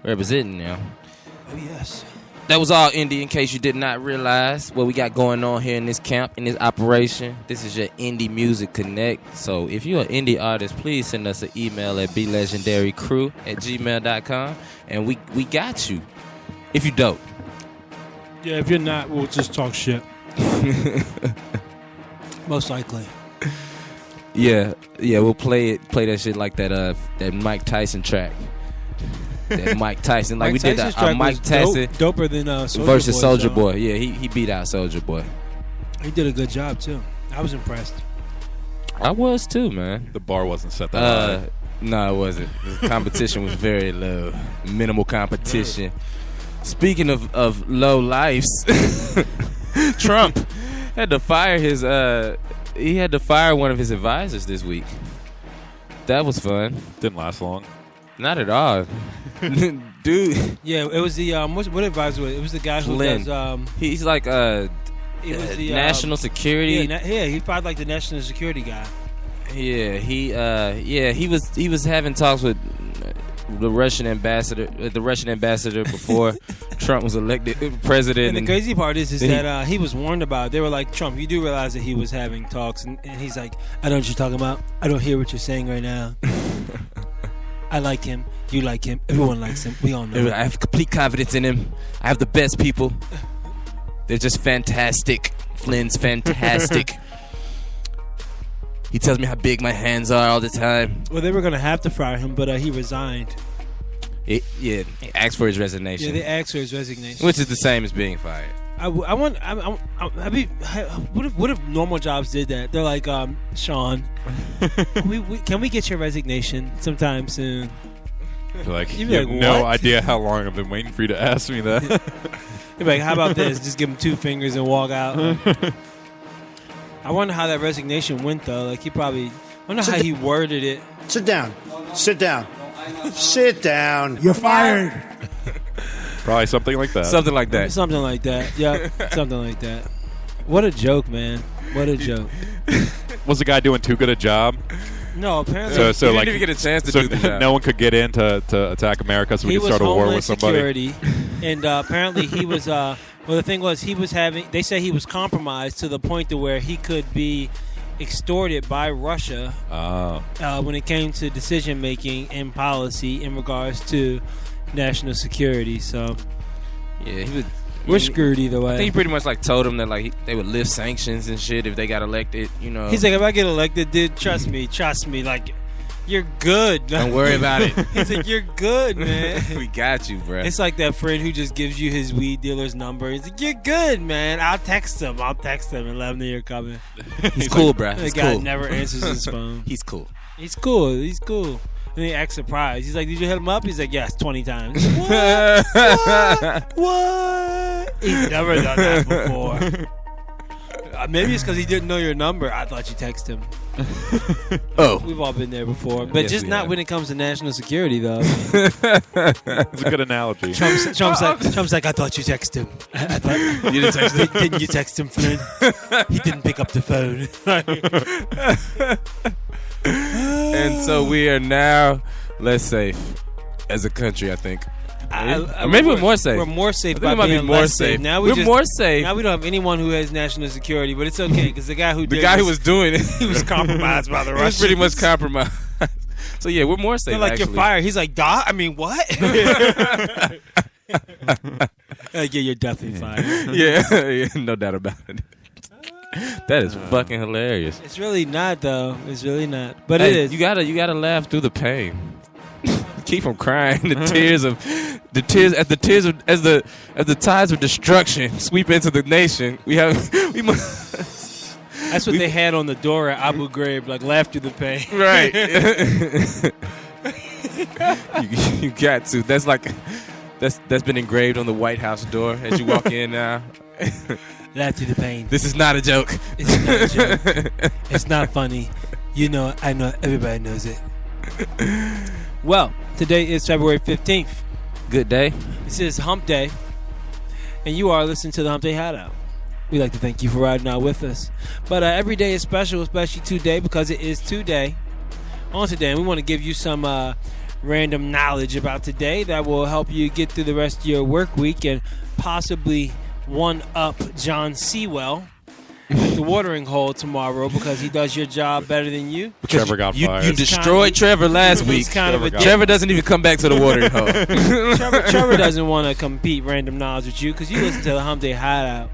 Representing now. Oh, yes. That was all indie, in case you did not realize what we got going on here in this camp, in this operation. This is your Indie Music Connect. So if you're an indie artist, please send us an email at belegendarycrew@gmail.com, and we got you. If you dope. Yeah, if you're not, we'll just talk shit. Most likely. Yeah, we'll play that shit like that Mike Tyson track. That Mike Tyson, like Mike we did that Mike Tyson doper than Soulja versus Boy, Soulja Boy. Yeah, he beat out Soulja Boy. He did a good job too. I was impressed. I was too, man. The bar wasn't set that high. No, it wasn't. The competition was very low, minimal competition. Speaking of low lives, Trump had to fire he had to fire one of his advisors this week. That was fun. Didn't last long. Not at all. Dude, Yeah, it was the what advisor was it? It was the guy who Flynn. does he's like it was the national security. Yeah, he probably like the national security guy. Yeah, he was having talks with the Russian ambassador before Trump was elected president. And the crazy part is that he was warned about it. They were like, Trump, you do realize that he was having talks, and he's like, I know what you're talking about. I don't hear what you're saying right now. I like him. You like him. Everyone likes him. We all know. I have complete confidence in him. I have the best people. They're just fantastic. Flynn's fantastic. He tells me how big my hands are all the time. Well, they were going to have to fire him, but he resigned. He asked for his resignation. Yeah, they asked for his resignation. Which is the same as being fired. What if normal jobs did that? They're like, Sean, can we get your resignation sometime soon? Like, You'd you be have like, no what? idea how long I've been waiting for you to ask me that. You'd be like, how about this? Just give him 2 fingers and walk out. I wonder how that resignation went, though. Like, I wonder how he worded it. Sit down. Sit down. Sit down. You're fired. Probably something like that. Something like that. Something like that. Yeah, something like that. What a joke, man. What a joke. Was the guy doing too good a job? No, apparently. He So didn't like, even get a chance to so do the job. no one could get in to attack America, so we he could was start a war Homeland with somebody. Security, and apparently he was. Well, the thing was, he was having. They say he was compromised to the point to where he could be extorted by Russia when it came to decision making and policy in regards to national security. So, Yeah, we're screwed either way. I think he pretty much like told him that like they would lift sanctions and shit if they got elected. You know, He's like, if I get elected, dude, trust me, like, you're good. don't worry about it. He's like, you're good, man. We got you, bro. It's like that friend who just gives you his weed dealer's number. He's like, you're good, man. I'll text him and let him know you're coming. He's cool, bro. The He's guy cool. never answers his phone. He's cool. He's cool. And he acts surprised. He's like, did you hit him up? He's like, yes, 20 times. What? He's never done that before. Maybe it's because he didn't know your number. I thought you texted him. Oh. We've all been there before. But Yes, just we not have. when it comes to national security, though. It's a good analogy. Trump's like, I thought you texted him. I thought, You didn't text him? Didn't you text him, Flynn? He didn't pick up the phone. And so we are now less safe as a country, I think. Or maybe we're more safe. We're more safe I think by we might be being more less safe. safe. Now We're more safe. Now we don't have anyone who has national security, but it's okay because the guy who was doing it, he was compromised by the he Russians. was pretty much compromised. So yeah, we're more safe. They're like, actually. you're fired. He's like, duh? I mean, what? Like, yeah, you're definitely fired. Yeah, no doubt about it. That is fucking hilarious. It's really not, though. It's really not. But Hey, it is. You gotta laugh through the pain. Keep from crying. As the tides of destruction sweep into the nation. We must. That's what they had on the door at Abu Ghraib, like, laugh through the pain. Right. you got to. That's been engraved on the White House door as you walk in now. Laugh through the pain. This is not a joke. It's not a joke. It's not funny. You know, I know, everybody knows it. Well, today is February 15th. Good day. This is Hump Day, and you are listening to the HumpDay HideOut. We'd like to thank you for riding out with us. But every day is special, especially today, because it is today. On today, and we want to give you some random knowledge about today that will help you get through the rest of your work week and possibly one-up John Sewell at the watering hole tomorrow because he does your job better than you. Trevor got fired. You destroyed Trevor last week. Trevor doesn't even come back to the watering hole. Trevor doesn't want to compete random knowledge with you because you listen to the HumpDay HideOut.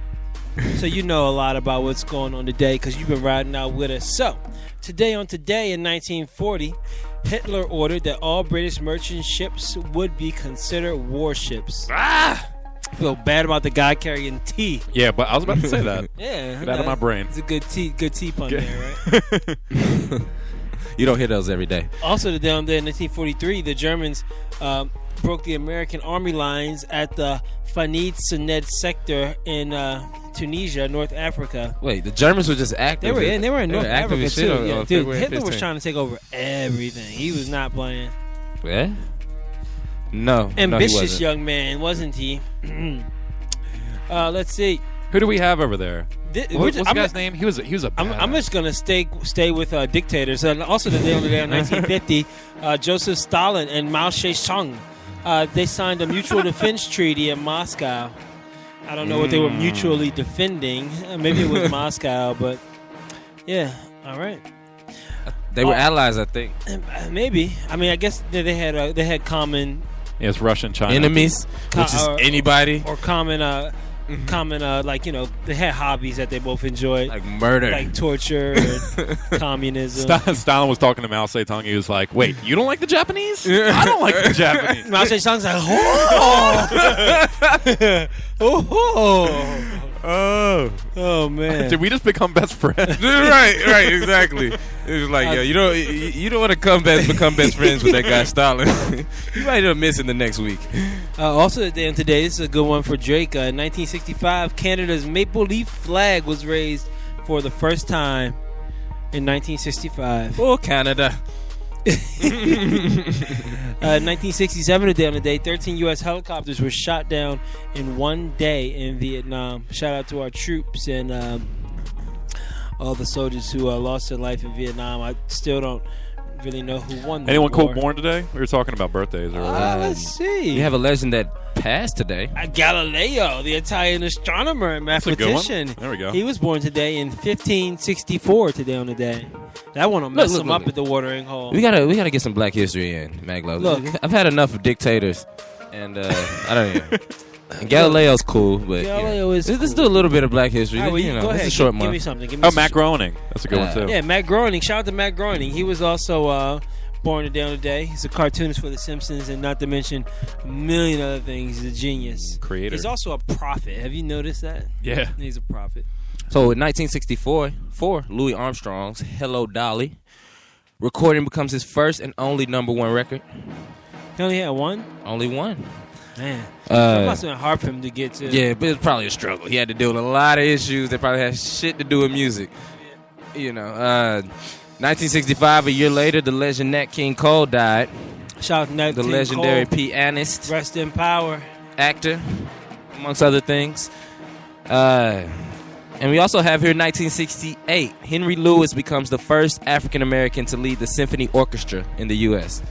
So you know a lot about what's going on today because you've been riding out with us. So, today in 1940, Hitler ordered that all British merchant ships would be considered warships. I feel bad about the guy carrying tea. Yeah, but I was about to say that. Yeah. Get out of my brain. It's a good tea pun there, right? You don't hear those every day. Also, the down there in 1943, the Germans broke the American army lines at the Fanid Sened sector in Tunisia, North Africa. Wait, the Germans were just active. They were in North active Africa as shit too. on Yeah, dude, February Hitler 15th. was trying to take over everything. He was not playing. Yeah? No, Ambitious he wasn't. young man, wasn't he? Let's see. Who do we have over there? What's the I'm guy's name? He was a I'm just gonna stay with dictators. Also, the day on 1950, Joseph Stalin and Mao Zedong, they signed a mutual defense treaty in Moscow. I don't know what they were mutually defending. Maybe it was Moscow, but yeah. All right. They were allies, I think. Maybe. I mean, I guess they had common it's Russia and China. Enemies, which is anybody. or common like, you know, they had hobbies that they both enjoyed, Like murder. like torture and communism. Stalin was talking to Mao Zedong. He was like, "Wait, you don't like the Japanese? I don't like the Japanese." Mao Zedong's like, oh man. Did we just become best friends? right, exactly. It was like, yo, you don't want to become best friends with that guy Stalin. You might end up missing the next week. Also, today, this is a good one for Drake. In 1965, Canada's maple leaf flag was raised for the first time in 1965. Oh, Canada. 1967, today on the day, 13 U.S. helicopters were shot down in one day in Vietnam. Shout out to our troops and all the soldiers who lost their life in Vietnam. I still don't really know who won that Anyone war. cool born today? We were talking about birthdays earlier. Let's see. You have a legend that passed today. Galileo, the Italian astronomer and That's a good one. mathematician. There we go. He was born today in 1564. Today on the day, that one will mess him up at the watering hole. We gotta get some Black History in, Maglo. Look. I've had enough of dictators, and I don't know. And Galileo's cool, but Galileo is let's cool. do a little bit of Black History. All right, well, you know, go it's ahead. a short Give month. me something. Give me Oh, some Matt Groening. That's a good one too. Yeah, Matt Groening. Shout out to Matt Groening. He was also born today on the day. He's a cartoonist for The Simpsons, and not to mention a million other things. He's a genius. Creator. He's also a prophet. Have you noticed that? Yeah. He's a prophet. So in 1964, for Louis Armstrong's "Hello Dolly," recording becomes his first and only #1 record. He only had one? Only one. Man. That must have been hard for him to get to. Yeah, but it's probably a struggle. He had to deal with a lot of issues that probably had shit to do with music. You know, 1965, a year later, the legend Nat King Cole died. Shout out to Nat The King legendary Cole. pianist, Rest in power. actor, amongst other things. And we also have here 1968, Henry Lewis becomes the first African American to lead the symphony orchestra in the U.S.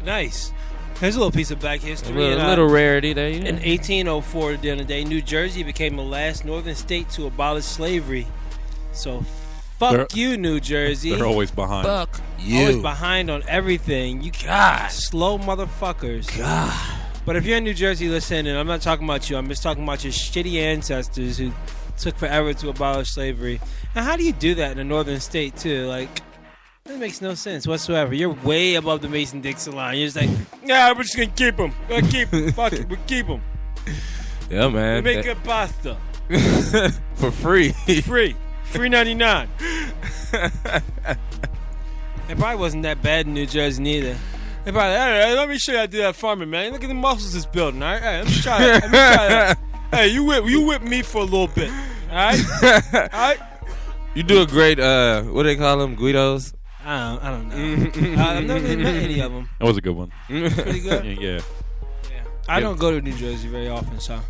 Nice. Here's a little piece of Black A history. little rarity there. In 1804, the other day, New Jersey became the last northern state to abolish slavery. So, fuck you, New Jersey. They're always behind. Fuck Always you. behind on everything. You slow motherfuckers. God. But if you're in New Jersey, listen, and I'm not talking about you. I'm just talking about your shitty ancestors who took forever to abolish slavery. Now, how do you do that in a northern state, too? Like, that makes no sense whatsoever. You're way above the Mason-Dixon line. You're just like, yeah, we're just going to keep them. We're going to keep them. Fuck it. We'll keep them. Yeah, We man. make good pasta. For free. Free. $3.99. It probably wasn't that bad in New Jersey neither. They probably, hey, let me show you how to do that farming, man. Look at the muscles it's building, all right? Hey, let me try that. Let me try that. Hey, you whip me for a little bit, all right? All right? You do a great, what do they call them? Guidos? I don't know. I've never really met any of them. That was a good one. Pretty good. Yeah. I don't go to New Jersey very often, so.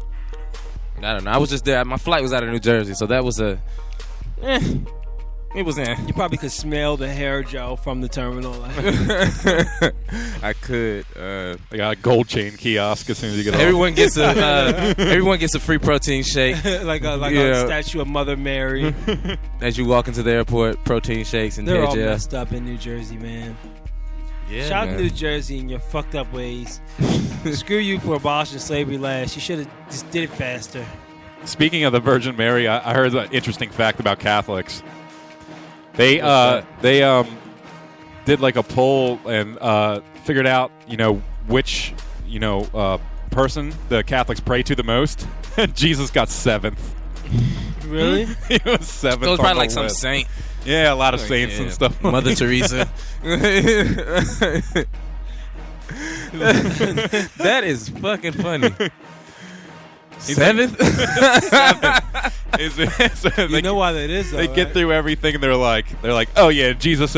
I don't know. I was just there. My flight was out of New Jersey, so that was it was You probably could smell the hair gel from the terminal. I could. They got a gold chain kiosk as soon as you get off. Everyone gets a free protein shake like a statue of Mother Mary. as you walk into the airport. Protein shakes and They're hair all gel. messed up in New Jersey, man. Yeah, Shout out man. to New Jersey and your fucked up ways. Screw you for abolishing slavery last. You should have just did it faster. Speaking of the Virgin Mary, I heard an interesting fact about Catholics. They did like a poll and figured out which person the Catholics pray to the most. Jesus got 7th. Really? He was 7th. So it's on probably the like some list. saint. Yeah, a lot of saints and stuff. Mother Teresa. That is fucking funny. 7th? You You know why that is, though, They get right? through everything and they're like, oh yeah, Jesus,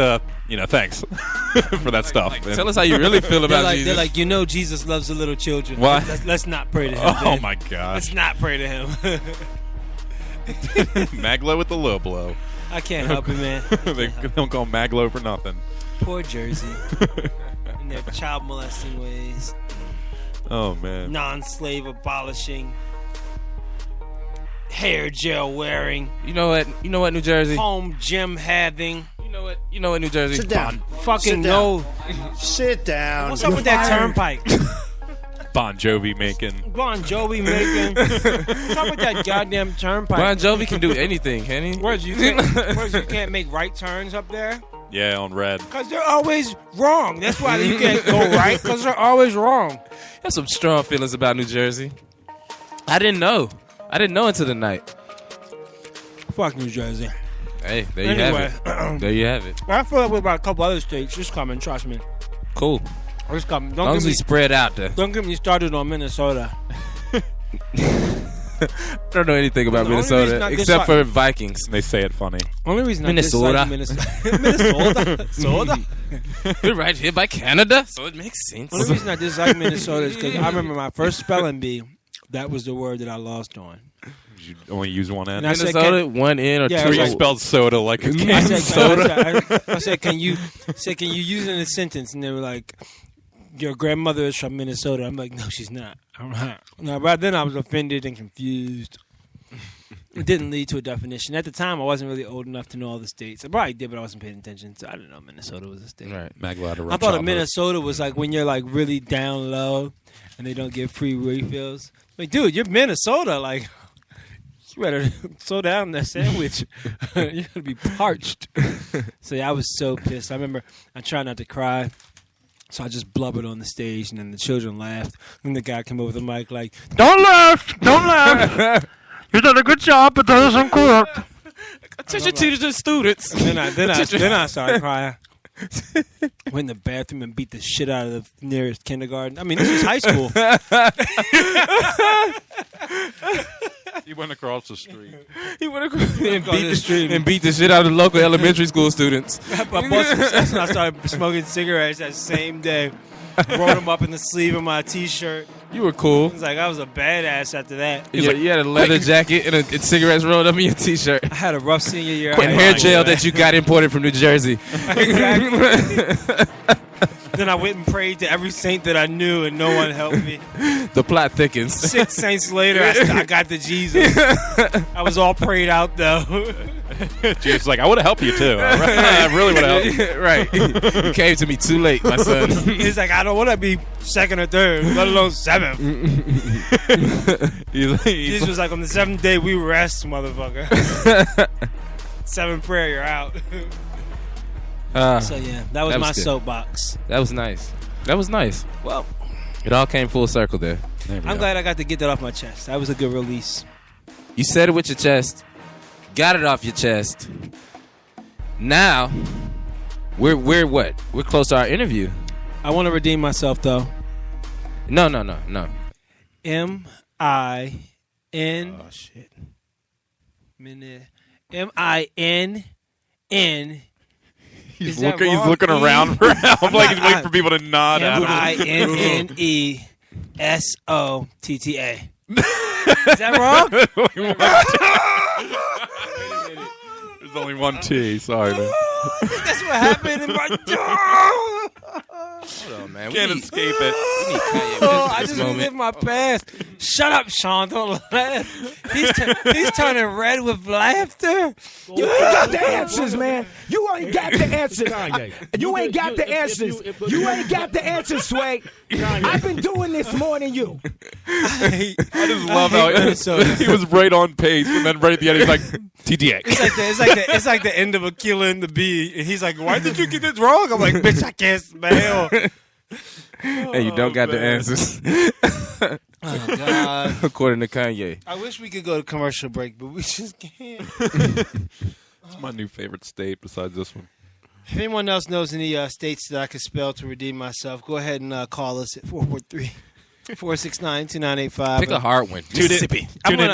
thanks for that stuff. Tell us how you really feel about Jesus. They're like, Jesus loves the little children. Why? Let's not pray to him. Oh then. my gosh. Let's not pray to him. Maglo with the low blow. I can't help it, man. They don't call Maglo for nothing. Poor Jersey. In their child molesting ways. Oh man. Non-slave abolishing. Hair gel wearing. You know what, New Jersey? Home gym having. You know what, New Jersey? Sit down. Fucking Sit no. down. Sit down. What's up with that turnpike? Bon Jovi making. Bon Jovi making. What's up with that goddamn turnpike? Bon Jovi can do anything, can he? Where's you can't make right turns up there? Yeah, on red. Because they're always wrong. That's why you can't go right, because they're always wrong. Have some strong feelings about New Jersey. I didn't know until the night. Fuck New Jersey. Hey, there you have it. There you have it. I feel like we're about a couple other states. Just coming, trust me. Cool. Just coming. As long as we spread out there. Don't get me started on Minnesota. I don't know anything about The only reason Minnesota I except for Vikings. They say it funny. Only reason Minnesota. I dislike Minnesota. We're right here by Canada, so it makes sense. Only reason I dislike Minnesota is because I remember my first spelling bee. That was the word that I lost on. You only use one N. And I said, Minnesota, one N or Yeah, two. Or you like- spelled soda like a I can of soda. said, can you use it in a sentence? And they were like, your grandmother is from Minnesota. I'm like, no, she's not. No, but then I was offended and confused. It didn't lead to a definition. At the time, I wasn't really old enough to know all the states. I probably did, but I wasn't paying attention. So I didn't know Minnesota was a state. Right. Maglo had a I rough thought of childhood. Minnesota was like when you're like really down low and they don't give free refills. Like, dude, you're Minnesota. Like, you better slow down that sandwich. You're going to be parched. So, yeah, I was so pissed. I remember I tried not to cry. So I just blubbered on the stage, and then the children laughed. And the guy came over the mic like, "Don't laugh! Don't laugh! You did a good job, but that isn't correct." Teach your teachers and students. And then I started crying. Went in the bathroom and beat the shit out of the nearest kindergarten. I mean, this was high school. He went across the street. He went across and Across the street. beat the shit out of the local elementary school students. I bought some cigarettes and I started smoking cigarettes that same day. Rolled them up in the sleeve of my T-shirt. You were cool. It was like I was a badass after that. You had a leather jacket and cigarettes rolled up in your T-shirt. I had a rough senior year. And hair gel that you got imported from New Jersey. Exactly. Then I went and prayed to every saint that I knew, and no one helped me. The plot thickens. 6 saints later, I got to Jesus. I was all prayed out, though. Jesus, like, I would have helped you too. I really would have helped you. Right. You came to me too late, my son. He's like, I don't want to be second or third, let alone seventh. Jesus was like, on the 7th day, we rest, motherfucker. 7th prayer, you're out. So, yeah, that was my good. soapbox. That was nice. That was nice. Well, It all came full circle there. I'm glad I got to get that off my chest. That was a good release. You said it with your chest. Got it off your chest. Now, we're what? We're close to our interview. I want to redeem myself, though. No. M-I-N. Oh, shit. M-I-N-N. He's Is that looking wrong? around for help, like he's waiting for people to nod at him. M-I-N-N-E-S-O-T-T-A. Is that wrong? There's only one T. Sorry, man. That's what happened in my Hold on, man. Can't escape it. We need Kanye Oh, West I at this just moment. relived my past. Shut up, Sean. Don't laugh. He's turning red with laughter. You ain't got the answers, man. You ain't got the answers. You ain't got the answers. You ain't got the answers, Sway. I've been doing this more than you. I just love how Minnesota. he was right on pace, and then right at the end, he's like, TTA. It's like the end of Aquila and the Bee. And he's like, why did you get this wrong? I'm like, bitch, I can't smell. And you don't got the answers. Oh, God. According to Kanye. I wish we could go to commercial break, but we just can't. It's my new favorite state besides this one. If anyone else knows any states that I could spell to redeem myself, go ahead and call us at 443. 469-2985. Pick a hard one. Mississippi. Tune in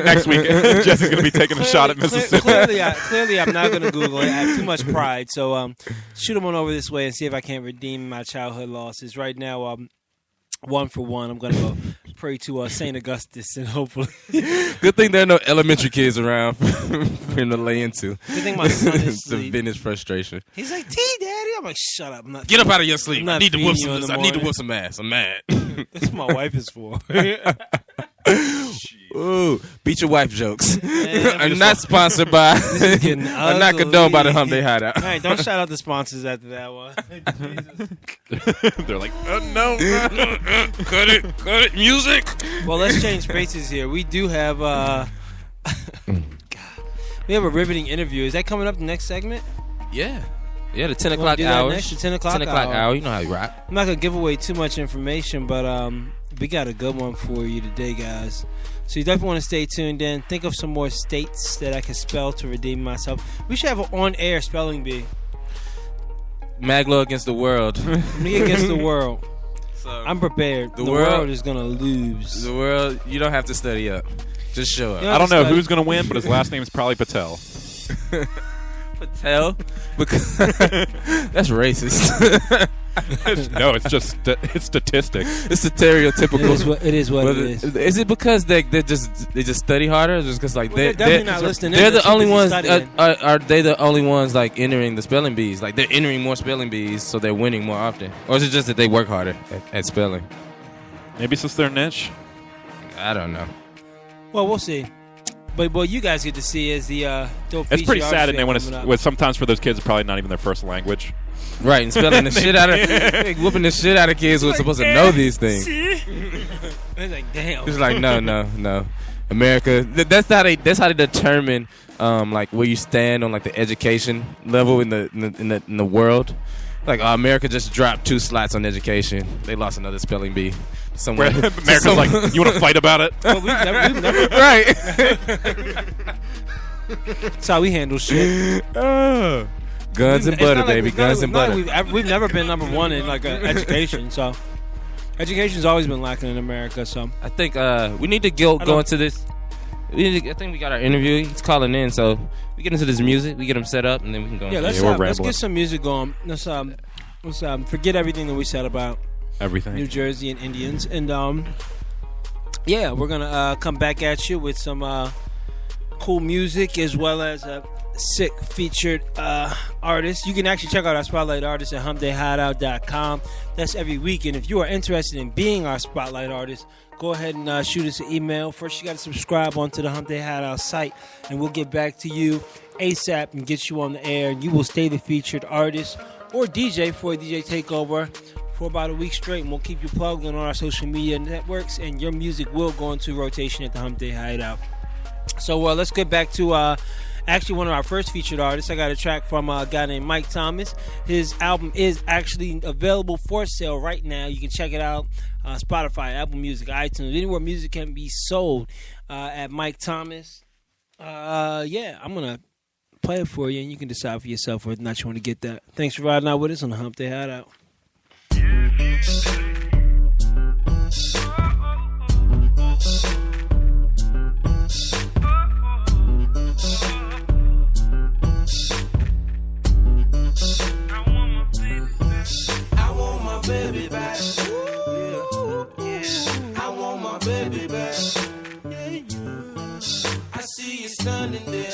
next week. Jesse's going to be taking a shot at Mississippi. Clearly, I'm not going to Google it. I have too much pride. So shoot them on over this way and see if I can't redeem my childhood losses. Right now, 1 for 1. I'm going to go pray to St. Augustus and hopefully. Good thing there are no elementary kids around for him to lay into. Good thing my son is to vent his frustration. He's like, T, Daddy. I'm like, shut up. Get up out of your sleep. I need to whoop some ass. I'm mad. That's what my wife is for. Ooh, beat your wife jokes. I'm not sponsored by. I'm not condoned by the HumpDay HideOut. All right, don't shout out the sponsors after that one. They're like, no. Cut it, music. Well, let's change spaces here. We do have we have a riveting interview. Is that coming up the next segment? Yeah, the 10 o'clock hour. The 10 o'clock hour. You know how you rock. I'm not gonna give away too much information, but we got a good one for you today, guys. So you definitely want to stay tuned in. Think of some more states that I can spell to redeem myself. We should have an on-air spelling bee. Maglo against the world. Me against the world. So I'm prepared. The world is gonna lose. The world. You don't have to study up. Just show up. I don't know who's going to win, but his last name is probably Patel. Patel? Because that's racist. No, it's just it's statistics. It's a stereotypical. It is what it is. Is it because they just study harder? Or just because they're definitely not listening. They're the only ones. Are they the only ones like entering the spelling bees? Like they're entering more spelling bees, so they're winning more often. Or is it just that they work harder at spelling? Maybe since their niche. I don't know. Well, we'll see. But what you guys get to see is the dope. It's pretty sad, and when sometimes for those kids, it's probably not even their first language. Right, and spelling the shit out of whooping the shit out of kids who are supposed to know these things. It's like, damn. It's like no. America. That's how they determine like where you stand on like the education level in the world. Like America just dropped 2 slots on education. They lost another spelling bee. Somewhere. America's like, you want to fight about it? Well, we've never right. That's how we handle shit. Guns and butter, baby. Guns and butter. We've never been number 1 in like education. So education's always been lacking in America. So I think we need to go into this. I think we got our interview. He's calling in, so we get into this music. We get him set up, and then we can go. Yeah, let's get some music going. Let's forget everything that we said about everything New Jersey and Indians, and yeah, we're gonna come back at you with some cool music as well as a sick featured artist. You can actually check out our Spotlight Artist at HumpDayHideout.com. That's every week, and if you are interested in being our Spotlight Artist, go ahead and shoot us an email. First, you got to subscribe onto the HumpDay Hideout site, and we'll get back to you ASAP and get you on the air. And you will stay the featured artist or DJ for a DJ takeover for about a week straight, and we'll keep you plugged in on our social media networks, and your music will go into rotation at the HumpDay Hideout. So let's get back to actually one of our first featured artists. I got a track from a guy named Mike Thomas. His album is actually available for sale right now. You can check it out. Spotify, Apple Music, iTunes, anywhere music can be sold at Mike Thomas. Yeah, I'm going to play it for you, and you can decide for yourself whether or not you want to get that. Thanks for riding out with us on the HumpDay Hideout. I want my baby back. I want my baby back. I see you standing there,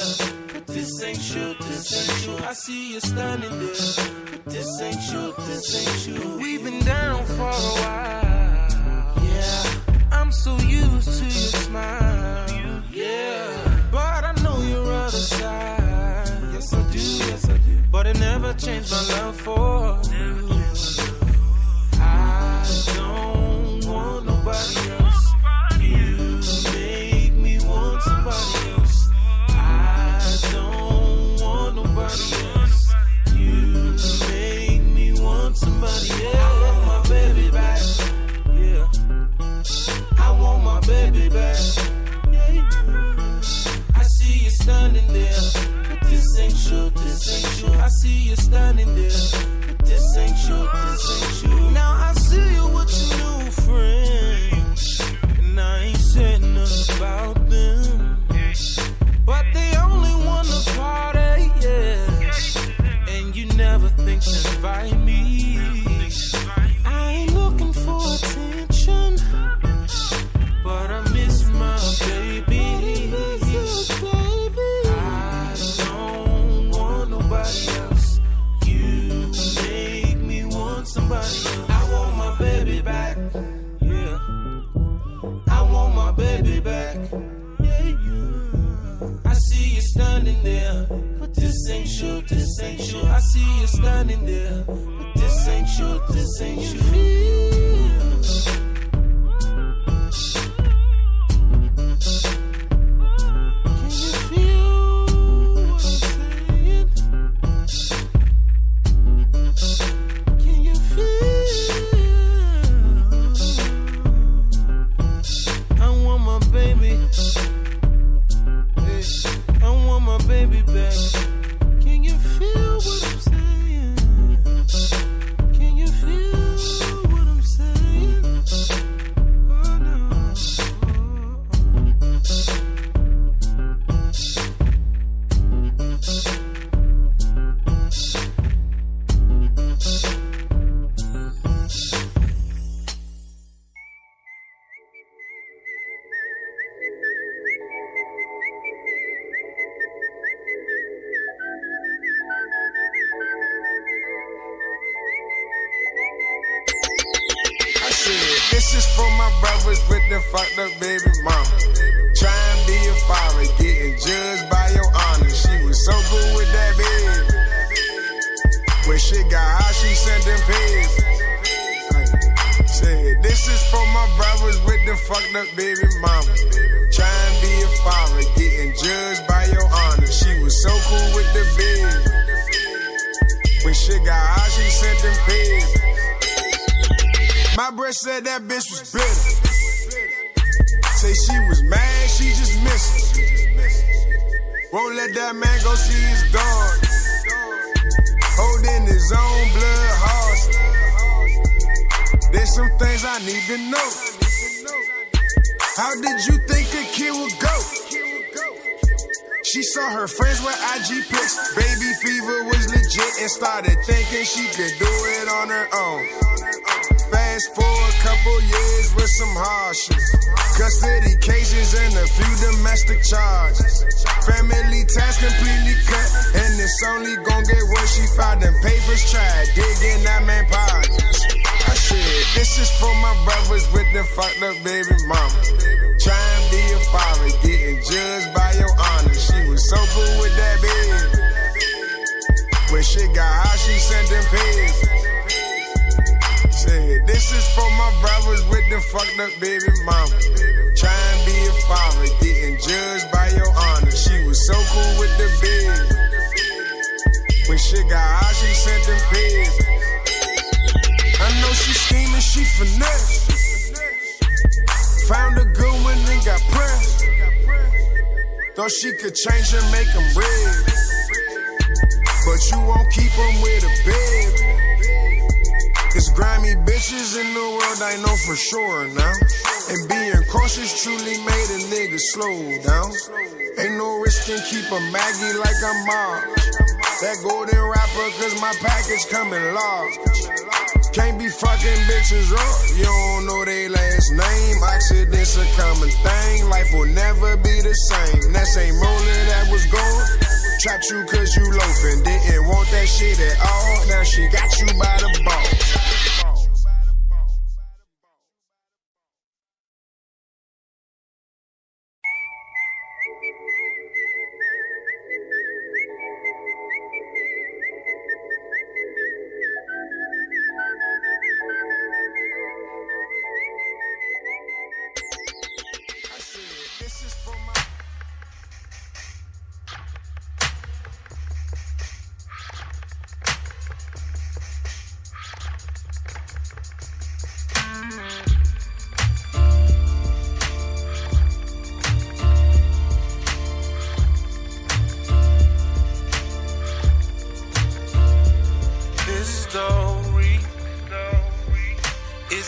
but this ain't you, this ain't you. I see you standing there, but this ain't you, this ain't you. We've been down for a while. Yeah, I'm so used to your smile. Yeah, but I know your other side. Yes I do, yes I do. But it never changed my love for you. I don't want nobody else. You make me want somebody else. I don't want nobody else. You make me want somebody else. I want my baby back. Yeah. I want my baby back. I see you standing there, but this ain't you, this ain't you. I see you standing there, truth, this ain't you feel. Can you feel what I'm saying? Can you feel? I want my baby. Hey, I want my baby back. Can you feel what I'm saying? Can you feel what I'm saying? Oh no. I said, this is for my brothers with the fucked up baby mama. Try and be a father, getting judged by your honor. She was so cool with that baby. When shit got hot, she sent them pigs. Said, this is for my brothers with the fucked up baby mama. Try and be a father, getting judged by your honor. She was so cool with the baby. When shit got hot, she sent them pigs. My breast said that bitch was bitter. Say she was mad, she just missed it. Won't let that man go see his dog. Holding his own blood horse. There's some things I need to know. How did you think a kid would go? She saw her friends with IG pics. Baby fever was legit and started thinking she could do it on her own. Fast forward a couple years with some hardships. Custody cases and a few domestic charges. Family ties completely cut, and it's only gon' get worse. She found them papers, tried digging that man pockets. I said, this is for my brothers with the fucked up baby mama. Try and be a father, getting judged by your honor. She was so cool with that baby. When shit got hot, she sent them pigs. Said, this is for my brothers with the fucked up baby mama. Try and be a father, getting judged by your honor. She was so cool with the baby. When shit got hot, she sent them pigs. I know she scheming, she finesse. Found a good one and got pressed. Thought she could change and make him red. But you won't keep him with a baby. It's grimy bitches in the world, I know for sure now. And being cautious truly made a nigga slow down. Ain't no risk in keep a Maggie like I'm Marge. That golden rapper cause my package coming large. Can't be fucking bitches up, you don't know they last name. Accidents a common thing, life will never be the same. That same roller that was going, trapped you cause you loafing. Didn't want that shit at all, now she got you by the balls.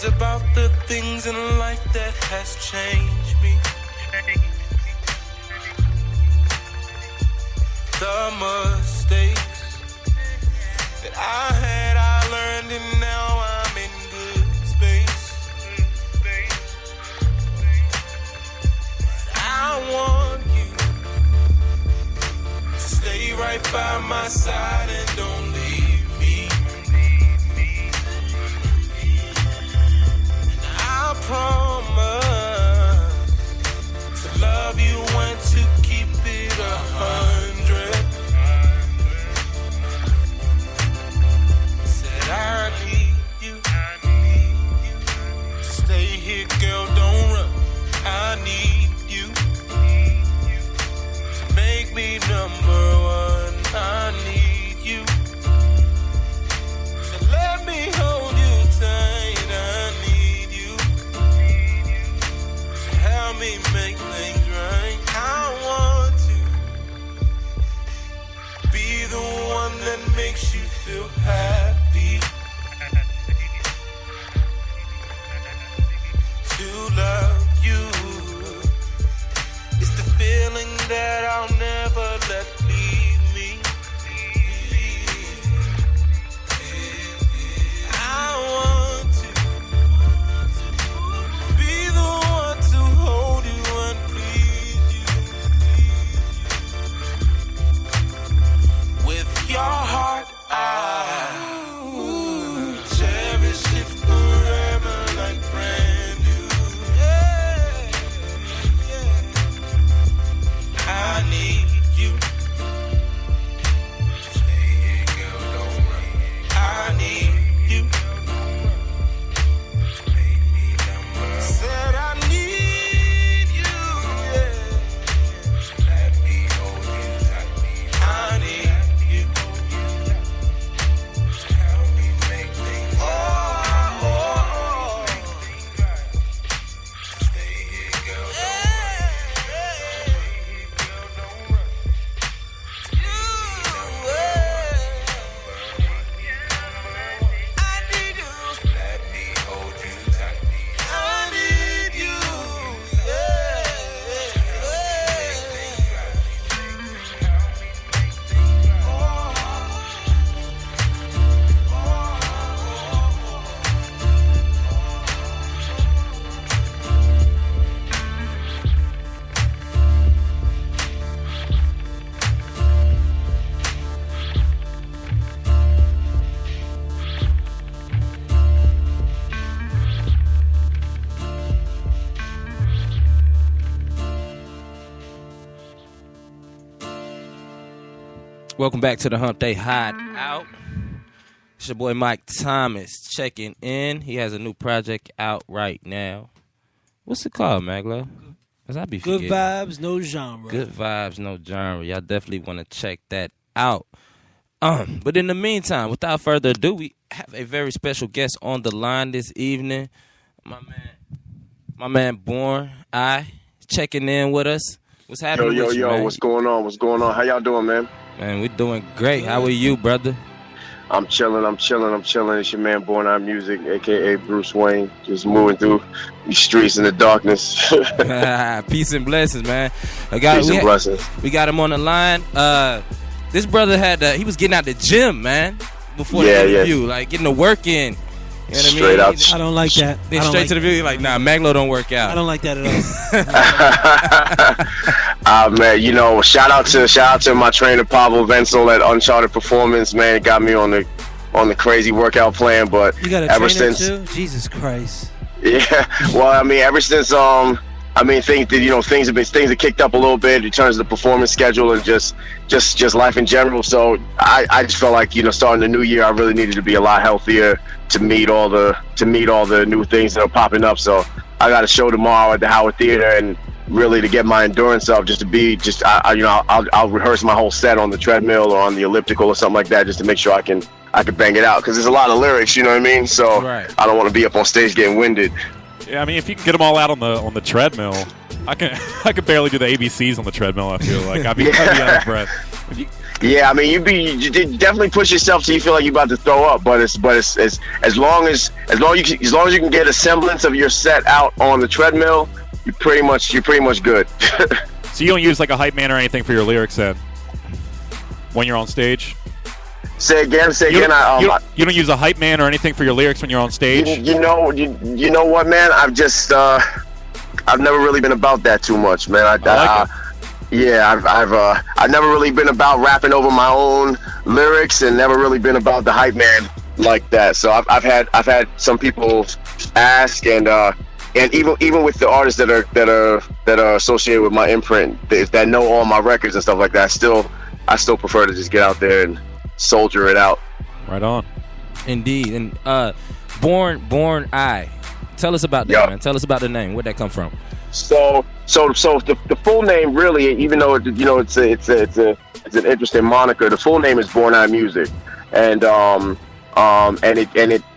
About the things in life that has changed me. The mistakes that I had, I learned, and now I'm in good space. But I want you to stay right by my side and don't leave me. I promise to love you and to keep it 100. Said I need here, girl, don't run. I need you to make me number one. I need you to let me hold you tight. I need you to help me make things right. I want to be the one that makes you feel happy. To love you, it's the feeling that I'll never let leave me. I want to be the one to hold you and please you. With your heart, I cherish it forever like brand new. I need you. Stay here, girl, don't run. I need you. Make me number. Said I need you. Yeah. Let me hold you tight. I need you. Help me make things right. Stay here, girl, don't run. Welcome back to the HumpDay HideOut. It's your boy Mike Thomas checking in. He has a new project out right now. What's it called, Maglo? Cause I be Good forgetting. vibes, no genre. Good vibes, no genre. Y'all definitely want to check that out. But in the meantime, without further ado, we have a very special guest on the line this evening. My man Born I checking in with us. What's happening? Yo, with you, man? what's going on? What's going on? How y'all doing, man? Man, we're doing great. How are you, brother? I'm chilling. It's your man, Born Eye Music, a.k.a. Bruce Wayne. Just moving through these streets in the darkness. Peace and blessings, man. Blessings. We got him on the line. This brother he was getting out the gym, man, before the interview. Like, getting the work in. You know what Straight I mean? out. I don't like that. Then straight to the video, like, nah, Maglo don't work out. I don't like that at all. Man, shout out to my trainer Pablo Venzel at Uncharted Performance, man. It got me on the crazy workout plan, but You got a ever trainer since too? Jesus Christ. Yeah, well, I mean, ever since things have kicked up a little bit in terms of the performance schedule and just life in general. So I just felt like starting the new year, I really needed to be a lot healthier to meet all the new things that are popping up. So I got a show tomorrow at the Howard Theater, and really to get my endurance up, I'll rehearse my whole set on the treadmill or on the elliptical or something like that, just to make sure I can bang it out, because there's a lot of lyrics, you know what I mean? So right. I don't want to be up on stage getting winded. Yeah, I mean, if you can get them all out on the treadmill, I could barely do the ABCs on the treadmill. I feel like I'd be out of breath. Yeah, I mean, you definitely push yourself till you feel like you're about to throw up. But as long as you can get a semblance of your set out on the treadmill, you're pretty much good. So you don't use like a hype man or anything for your lyrics then when you're on stage? Say again. You don't use a hype man or anything for your lyrics when you're on stage? You know what, man? I've never really been about that too much, man. I've never really been about rapping over my own lyrics, and never really been about the hype man like that. So I've had some people ask, and even with the artists that are associated with my imprint, that know all my records and stuff like that, I still prefer to just get out there and soldier it out. Right on. Indeed. And Born I, Tell us about that, man. Tell us about the name. Where'd that come from? So the full name really, even though it's an interesting moniker. The full name is Born Eye Music, and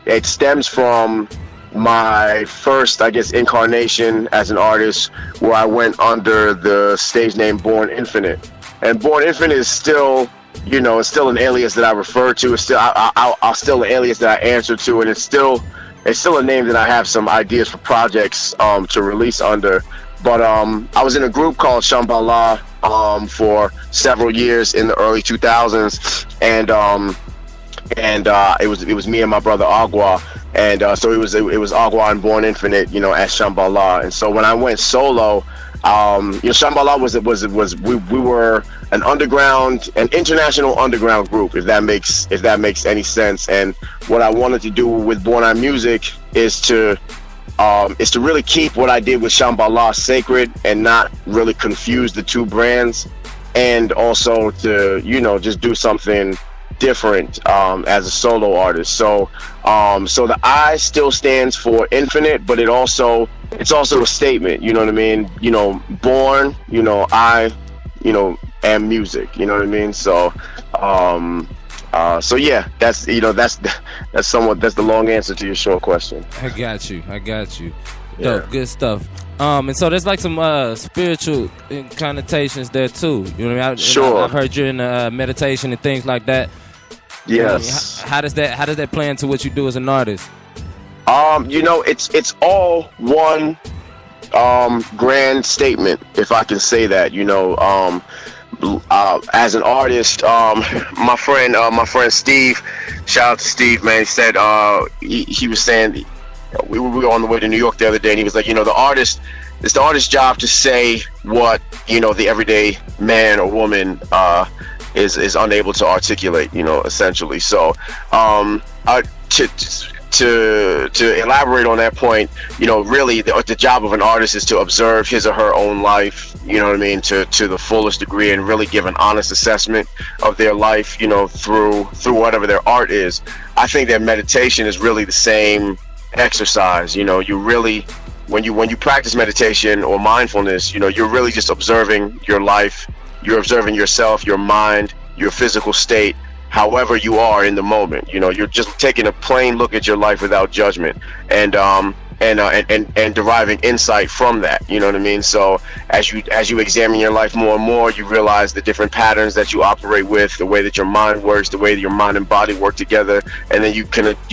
it stems from my first, I guess, incarnation as an artist, where I went under the stage name Born Infinite. And Born Infinite is still, it's still an alias that I refer to. It's still, I'll still an alias that I answer to, and it's still a name that I have some ideas for projects to release under. But I was in a group called Shambhala for several years in the early 2000s, and it was me and my brother Agua, and so it was Agua and Born Infinite, as Shambhala. And so when I went solo, Shambhala we were an international underground group, if that makes any sense. And what I wanted to do with Born Eye Music is to really keep what I did with Shambhala sacred and not really confuse the two brands, and also to just do something different as a solo artist. So the I still stands for infinite, but it's also a statement, you know what I mean? Born, I, and music, you know what I mean? So so yeah, that's the long answer to your short question. I got you. Yeah. Dope, good stuff. And so there's like some spiritual connotations there too. You know what I mean? Sure. I've heard you in meditation and things like that. Yes. How does that play into what you do as an artist? It's all one grand statement, if I can say that. As an artist, my friend Steve, shout out to Steve, man. He said he was saying we were on the way to New York the other day, and he was like, it's the artist's job to say what the everyday man or woman is unable to articulate, essentially. So to elaborate on that point, really the job of an artist is to observe his or her own life, you know what I mean, to the fullest degree, and really give an honest assessment of their life, through whatever their art is. I think that meditation is really the same exercise. You really, when you practice meditation or mindfulness, you're really just observing your life. You're observing yourself, your mind, your physical state, however you are in the moment. You're just taking a plain look at your life without judgment, and deriving insight from that. You know what I mean? So as you examine your life more and more, you realize the different patterns that you operate with, the way that your mind works, the way that your mind and body work together, and then you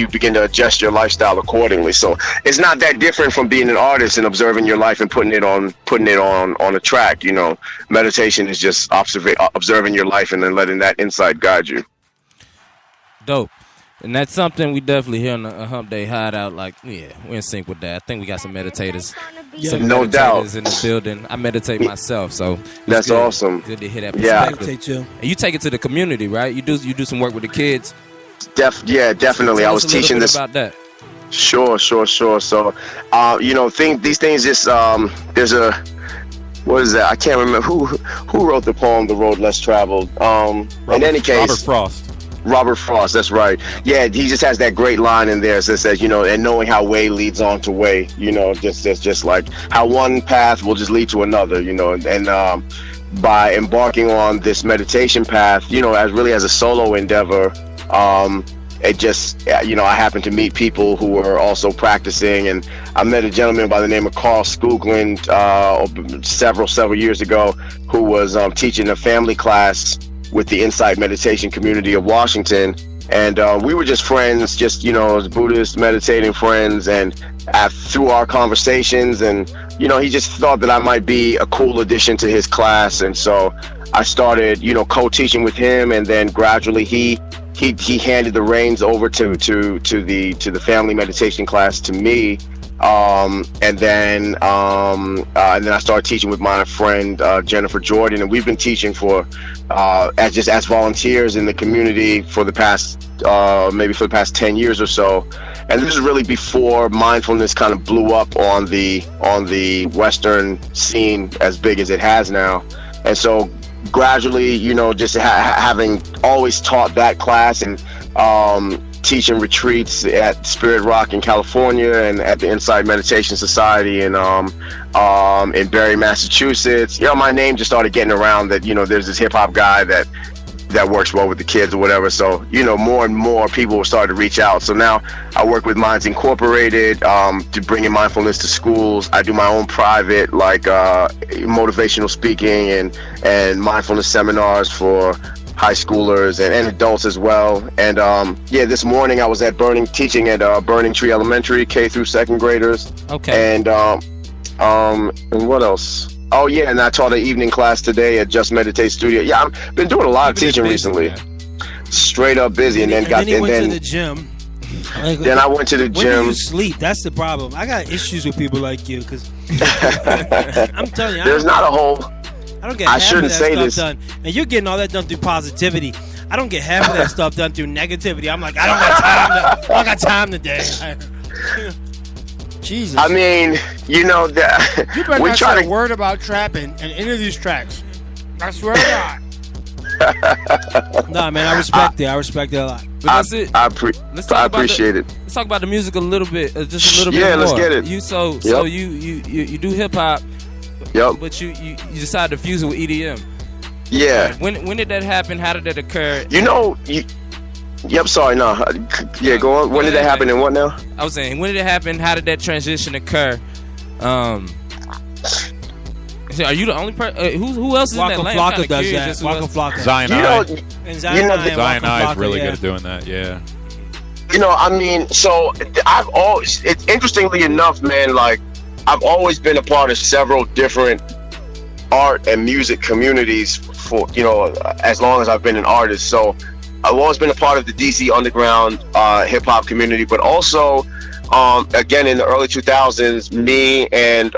begin to adjust your lifestyle accordingly. So it's not that different from being an artist and observing your life and putting it on a track. Meditation is just observing your life and then letting that insight guide you. Dope. And that's something we definitely hear on the HumpDay HideOut. Like, yeah, we're in sync with that. I think we got some meditators. Some no meditators doubt in the building. I meditate myself, so that's good. Awesome. Good to hear that perspective. Meditate too. And you take it to the community, right? You do some work with the kids. Yeah, definitely. So I was teaching this about that. Sure. So, these things just there's a, what is that? I can't remember who wrote the poem "The Road Less Traveled." In any case, Robert Frost, that's right. Yeah, he just has that great line in there that says, and knowing how way leads on to way, just like how one path will just lead to another, and by embarking on this meditation path, as a solo endeavor, it just, I happened to meet people who were also practicing, and I met a gentleman by the name of Carl Skoglund several years ago, who was teaching a family class with the Insight Meditation community of Washington. And we were just friends, as Buddhist meditating friends. And through our conversations, and, he just thought that I might be a cool addition to his class. And so I started, co-teaching with him. And then gradually he handed the reins over to the family meditation class to me. And then I started teaching with my friend Jennifer Jordan, and we've been teaching for as volunteers in the community for the past 10 years or so. And this is really before mindfulness kind of blew up on the Western scene as big as it has now. And so gradually, just having always taught that class, and teaching retreats at Spirit Rock in California and at the Insight Meditation Society in Barre, Massachusetts. My name just started getting around that, there's this hip hop guy that works well with the kids or whatever. So, more and more people were starting to reach out. So now I work with Minds Incorporated to bring in mindfulness to schools. I do my own private, motivational speaking and mindfulness seminars for high schoolers and adults as well. And this morning I was teaching at Burning Tree Elementary, K through second graders. Okay. And what else? Oh yeah, and I taught an evening class today at Just Meditate Studio. Yeah, I've been doing a lot of teaching recently. Man. Straight up busy, and then he went to the gym. Then I went to the gym. When do you sleep? That's the problem. I got issues with people like you because I'm telling you, there's not a whole. I don't get half of that stuff done, and you're getting all that done through positivity. I don't get half of that stuff done through negativity. I'm like, I don't got time today. Jesus. I mean, you better not say a word about trapping in any of these tracks. I swear to God. Nah, man, I respect it. I respect it a lot. But that's it. I appreciate it. Let's talk about the music a little bit, just a little bit more. Yeah, let's get it. So you do hip hop. Yep. But you decided to fuse it with EDM. Yeah. When did that happen? How did that occur? Yep, sorry, no. Yeah, go on. When did that happen and what now? I was saying, when did it happen? How did that transition occur? Are you the only person? Who else is Waka in that lane? Flocka does that. Waka Flocka. Zion I is really Flocka, good at doing that, yeah. So I've always, it's interestingly enough, man, I've always been a part of several different art and music communities for, as long as I've been an artist. So I've always been a part of the DC underground hip hop community, but also, again, in the early 2000s, me and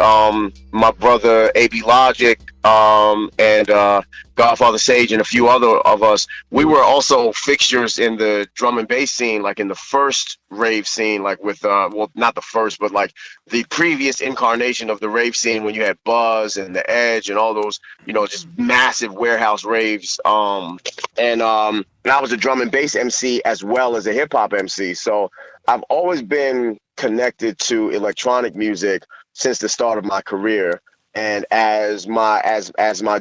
my brother AB Logic and Godfather Sage and a few other of us, we were also fixtures in the drum and bass scene, like in the first rave scene, like with not the first, but like the previous incarnation of the rave scene when you had Buzz and The Edge and all those, just massive warehouse raves. And I was a drum and bass MC as well as a hip hop MC. So I've always been connected to electronic music since the start of my career. And as my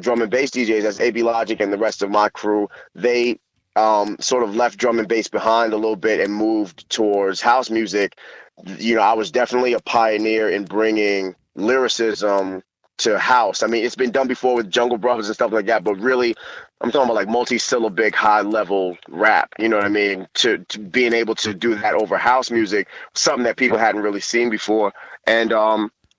drum and bass DJs, as AB Logic and the rest of my crew, they sort of left drum and bass behind a little bit and moved towards house music. I was definitely a pioneer in bringing lyricism to house. I mean, it's been done before with Jungle Brothers and stuff like that, but really, I'm talking about like multi-syllabic, high-level rap. You know what I mean? To being able to do that over house music, something that people hadn't really seen before, and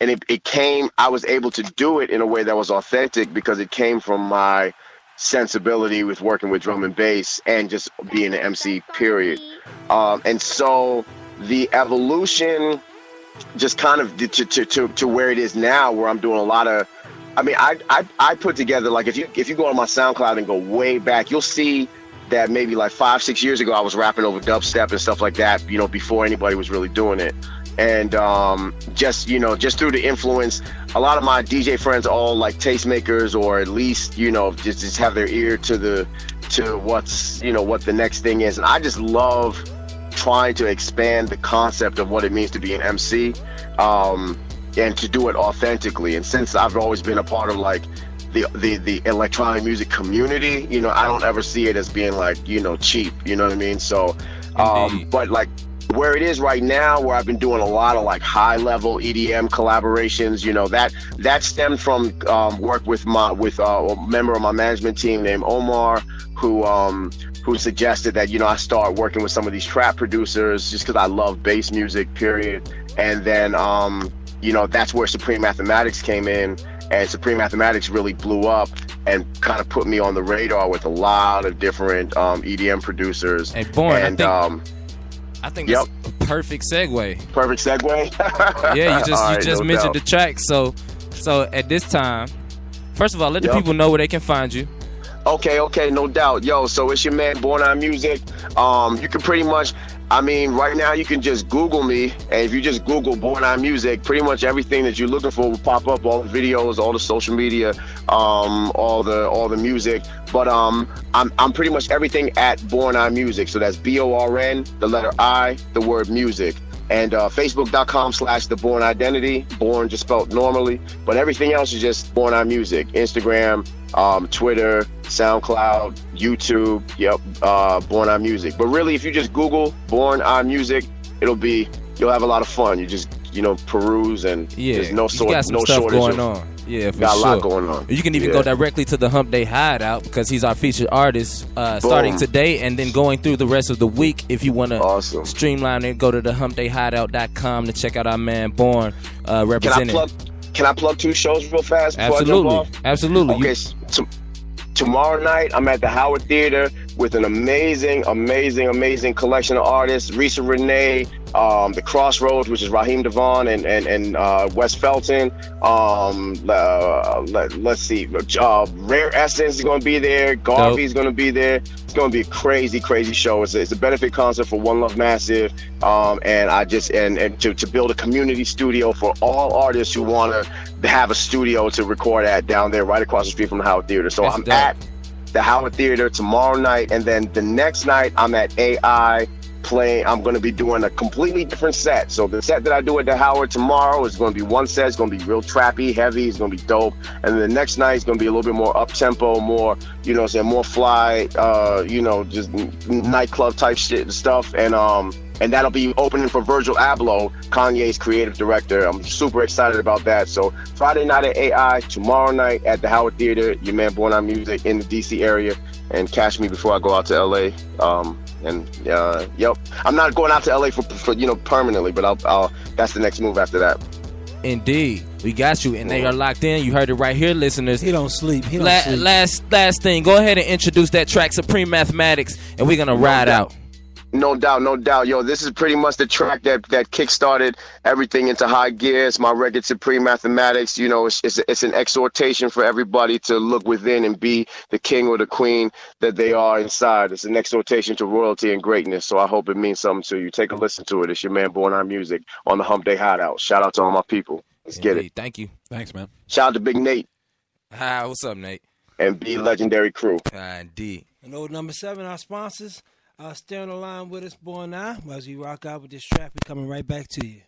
it came. I was able to do it in a way that was authentic because it came from my sensibility with working with drum and bass and just being an MC. Period. And so the evolution just kind of to where it is now, where I'm doing a lot of. I mean, I put together, like, if you go on my SoundCloud and go way back, you'll see that maybe like 5-6 years ago I was rapping over dubstep and stuff like that, before anybody was really doing it. And just through the influence, a lot of my DJ friends are all like tastemakers, or at least just have their ear to what's what the next thing is. And I just love trying to expand the concept of what it means to be an MC, and to do it authentically. And since I've always been a part of like the electronic music community, I don't ever see it as being like cheap. You know what I mean? So, but like where it is right now, where I've been doing a lot of like high level EDM collaborations, that stemmed from work with a member of my management team named Omar, who suggested that I start working with some of these trap producers just because I love bass music, period. And then that's where Supreme Mathematics came in, and Supreme Mathematics really blew up and kind of put me on the radar with a lot of different EDM producers. Hey, Born, and I think that's a perfect segue. Perfect segue? Yeah, you just mentioned the track. So at this time, first of all, let the people know where they can find you. Okay, no doubt. Yo, so it's your man, Born on Music. You can pretty much, I mean, right now you can just Google me, and if you just Google Born Eye Music, pretty much everything that you're looking for will pop up. All the videos, all the social media, all the music. But I'm pretty much everything at Born Eye Music. So that's BORN, the letter I, the word music. And Facebook.com/The Born Identity. Born just spelled normally, but everything else is just Born Eye Music. Instagram, Twitter, SoundCloud, YouTube. Yep, Born Eye Music. But really, if you just Google Born Eye Music, you'll have a lot of fun. You just peruse, and there's no shortage going on. Yeah, for got sure. a lot going on. You can even go directly to the HumpDay HideOut because he's our featured artist starting today and then going through the rest of the week. If you want to streamline it, go to the HumpDayHideout.com to check out our man Born representing. Can I plug 2 shows real fast? Absolutely. Absolutely. Okay, tomorrow night I'm at the Howard Theater with an amazing collection of artists. Risa Renee, The Crossroads, which is Raheem Devon and Wes Felton. Let's see. Rare Essence is going to be there. Garvey's going to be there. It's going to be a crazy show. It's a benefit concert for One Love Massive. And to build a community studio for all artists who want to have a studio to record at down there right across the street from the Howard Theater. So I'm at the Howard Theater tomorrow night, and then the next night I'm at AI playing. I'm going to be doing a completely different set. So the set that I do at the Howard tomorrow is going to be one set. It's going to be real trappy, heavy. It's going to be dope. And then the next night is going to be a little bit more up tempo, more more fly, just nightclub type shit and stuff. And that'll be opening for Virgil Abloh, Kanye's creative director. I'm super excited about that. So Friday night at AI, tomorrow night at the Howard Theater, your man Born Eye Music in the DC area, and catch me before I go out to LA. I'm not going out to LA for permanently, but I'll that's the next move after that. Indeed, we got you, and they are locked in. You heard it right here, listeners. He don't sleep. Sleep. Last thing, go ahead and introduce that track, Supreme Mathematics, and we're gonna ride out. No doubt. Yo, this is pretty much the track that kick-started everything into high gear. It's my record, Supreme Mathematics. It's an exhortation for everybody to look within and be the king or the queen that they are inside. It's an exhortation to royalty and greatness. So I hope it means something to you. Take a listen to it. It's your man, Born Eye Music, on the HumpDay HideOut. Shout out to all my people. Let's get it. Thank you. Thanks, man. Shout out to Big Nate. Hi, what's up, Nate? And B Legendary Crew. Indeed. And old number 7, our sponsors. Stay on the line with us, Born Eye. As we rock out with this track, we're coming right back to you.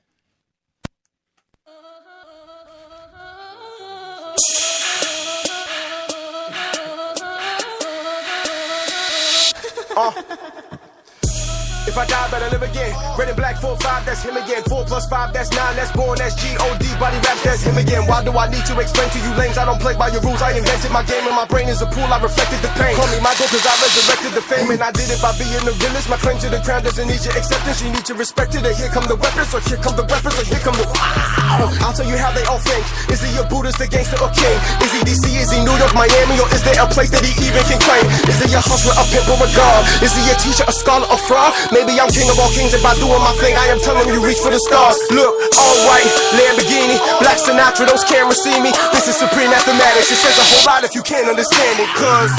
If I die, better live again. Red and black, 4-5, that's him again. 4 + 5, that's 9, that's Born, that's G-O-D. Body rap, that's him again. Why do I need to explain to you lames? I don't play by your rules. I invented my game and my brain is a pool. I reflected the pain. Call me Michael cause I resurrected the fame. And I did it by being the realest. My claim to the crown doesn't need your acceptance. You need to respect it. And here come the weapons, or here come the reference, or here come the wow. I'll tell you how they all think. Is he a Buddhist, a gangster, or king? Is he DC, is he New York, Miami, or is there a place that he even can claim? Is he a hustler, a pimp, or a god? Is he a teacher, a scholar, a fraud? Maybe I'm king of all kings, and by doing my thing, I am telling you, reach for the stars. Look, all white, Lamborghini, Black Sinatra, those cameras see me. This is Supreme Mathematics. It says a whole lot if you can't understand it, cause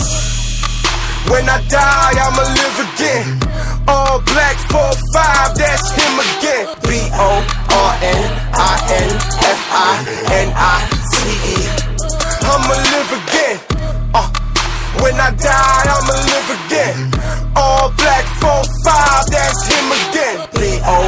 when I die, I'ma live again. All black, 4-5, that's him again. BORNINFINITE. I'ma live again. When I die, I'ma live again. All black, 4-5, that's him again. BORNINFINITE.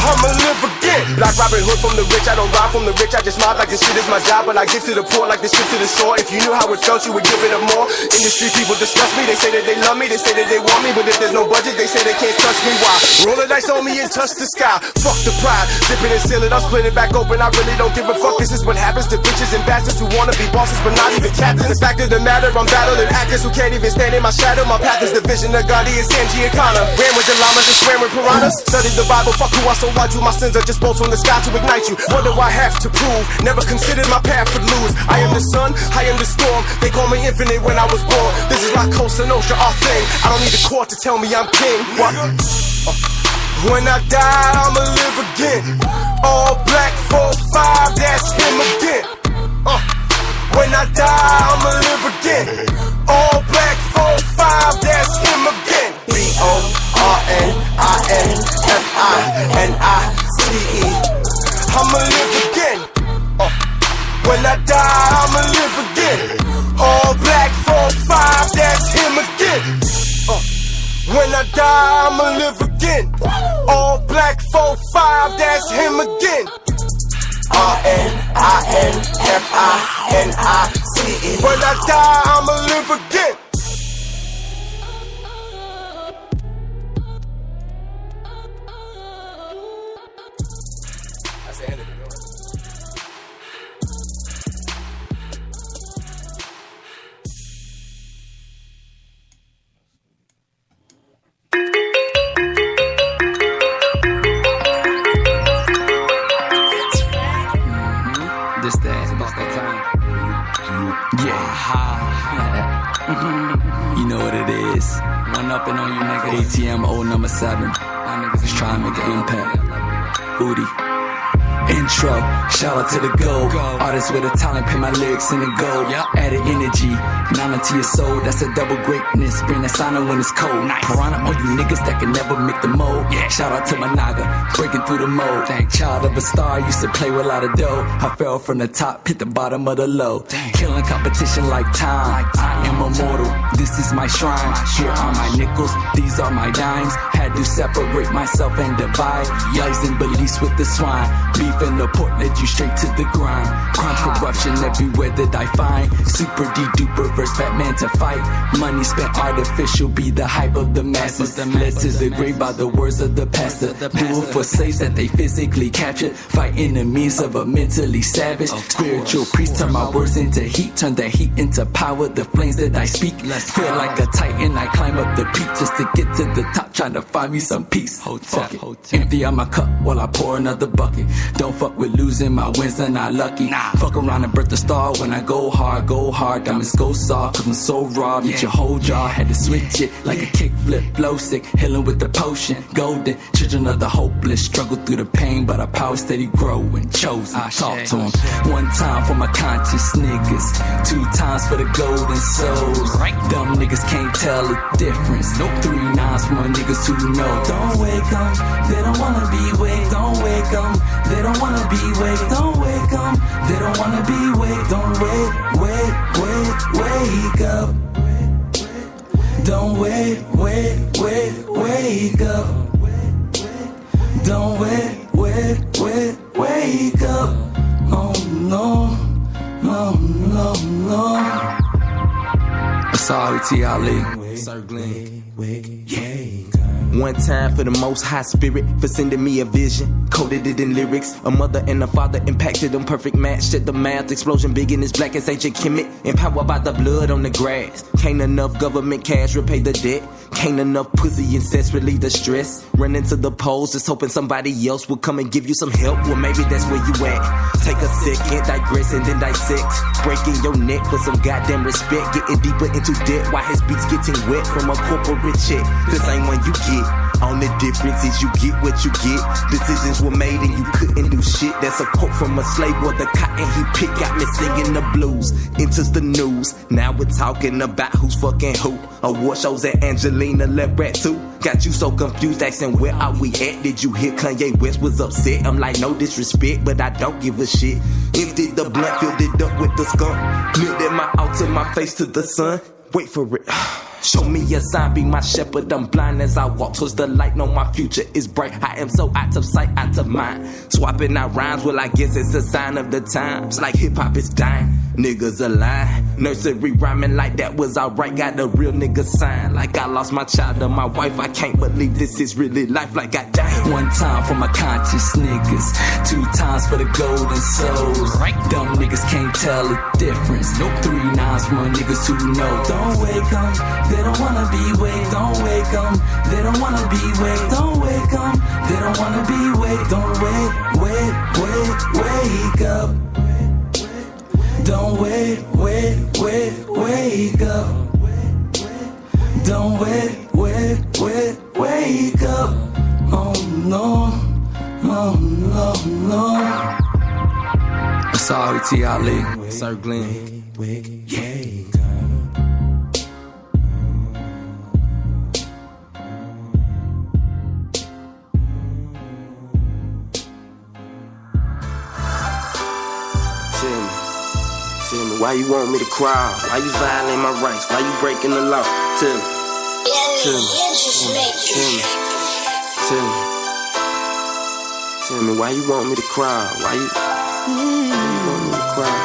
I'ma live again. Black Robin Hood from the rich. I don't rob from the rich. I just mob like this shit is my job. But I give to the poor like this shit to the shore. If you knew how it felt, you would give it up more. Industry people discuss me. They say that they love me. They say that they want me. But if there's no budget, they say they can't touch me. Why? Roll the dice on me and touch the sky. Fuck the pride. Zip it and seal it. I'll split it back open. I really don't give a fuck. This is what happens to bitches and bastards who wanna be bosses but not even captains. The fact of the matter, I'm battling actors who can't even stand in my shadow. My path is the vision of God. He is Samji and Connor. Ran with the llamas and swam with piranhas. Studied the Bible. Fuck who I so watch you. My sins are just bolts from the sky to ignite you. What do I have to prove? Never considered my path would lose. I am the sun, I am the storm. They call me infinite when I was born. This is like Costa Nostra, our thing. I don't need the court to tell me I'm king. What? When I die, I'ma live again. All black, 4-5, that's him again. When I die, I'ma live again. All black, 45, that's him again. BORNINFINICE. I'ma live again. When I die, I'ma live again. All black 4-5, that's him again. When I die, I'ma live again. All black 4-5, that's him again. RNINFINICE. When I die, I'ma live again. You know what it is. Run up and on you niggas. ATM old number 7. Y'all niggas is trying to make an impact. Booty. Intro, shout out to the gold. Artists with a talent, pay my lyrics in the gold. Added energy, nana to your soul. That's a double greatness, bring that sauna when it's cold. Piranha on you niggas that can never make the mold. Shout out to my naga, breaking through the mold. Child of a star, used to play with a lot of dough. I fell from the top, hit the bottom of the low. Killing competition like time. I am immortal, this is my shrine. Here are my nickels, these are my dimes. Had to separate myself and divide lies and beliefs with the swine. Beef and the pork led you straight to the grind. Crime, corruption everywhere that I find. Super D-duper verse Batman to fight. Money spent artificial, be the hype of the masses. Led to the grave by the words of the pastor. Do it for slaves that they physically captured. Fight enemies of a mentally savage. Spiritual priest, turn my words into heat. Turn that heat into power, the flames that I speak. Feel like a titan, I climb up the peak just to get to the top. Trying to find me some peace. Fuck it. Empty out my cup while I pour another bucket. Don't fuck with losing, my wins are not lucky. Fuck around and birth the star when I go hard. Diamonds go soft, cause I'm so raw. Beat your whole jaw, had to switch it like a kickflip, flow sick. Healing with the potion, golden. Children of the hopeless, struggle through the pain, but our power steady growing. Chosen, talk to them. One time for my conscious niggas, 2 times for the golden souls. Dumb niggas can't tell the difference. 3 nines for my niggas who know. Don't wake up, they don't wanna be wake. Don't wake up, they don't wanna be wake. Don't wake up, they don't wanna be wake. Don't wake up. Don't wake up. Don't wake up. Oh no. Sorry, T.I.Lee. One time for the most high spirit, for sending me a vision, coded it in lyrics. A mother and a father impacted them, perfect match. Shit the math, explosion big and as black as ancient Kemet. Empowered by the blood on the grass. Can't enough government cash repay the debt. Can't enough pussy incest relieve the stress. Run into the polls, just hoping somebody else will come and give you some help. Well, maybe that's where you at. Take a second, digress and then dissect. Breaking your neck for some goddamn respect. Getting deeper into debt while his beats getting wet from a corporate check. This ain't one you get. Only difference is you get what you get. Decisions were made and you couldn't do shit. That's a quote from a slave boy. The cotton he picked got me singing the blues. Enters the news. Now we're talking about who's fucking who. Award shows at Angelina left rat too. Got you so confused asking where are we at. Did you hear Kanye West was upset? I'm like no disrespect but I don't give a shit. Emptied the blunt, filled it up with the skunk. Kneeled at my altar, my face to the sun. Wait for it. Show me a sign, be my shepherd. I'm blind as I walk towards the light. No, my future is bright. I am so out of sight, out of mind. Swapping out rhymes, well, I guess it's a sign of the times. Like hip hop is dying, niggas alive. Nursery rhyming like that was alright. Got a real nigga sign. Like I lost my child and my wife. I can't believe this is really life. Like I died. One time for my conscious niggas, 2 times for the golden souls. Dumb niggas can't tell the difference. 3 nines for my niggas who know. Don't wake up, they don't wanna be wake. Don't wake up, they don't wanna be wake. Don't wake up, they don't wanna be wake. Don't wake up. Don't wake up. Don't wake up. Oh no. Sorry, T.I.Lee. Sir Glenn. why you want me to cry? Why you violate my rights? Why you breaking the law? Tell me. Tell me, why you want me to cry? Why you want me to cry?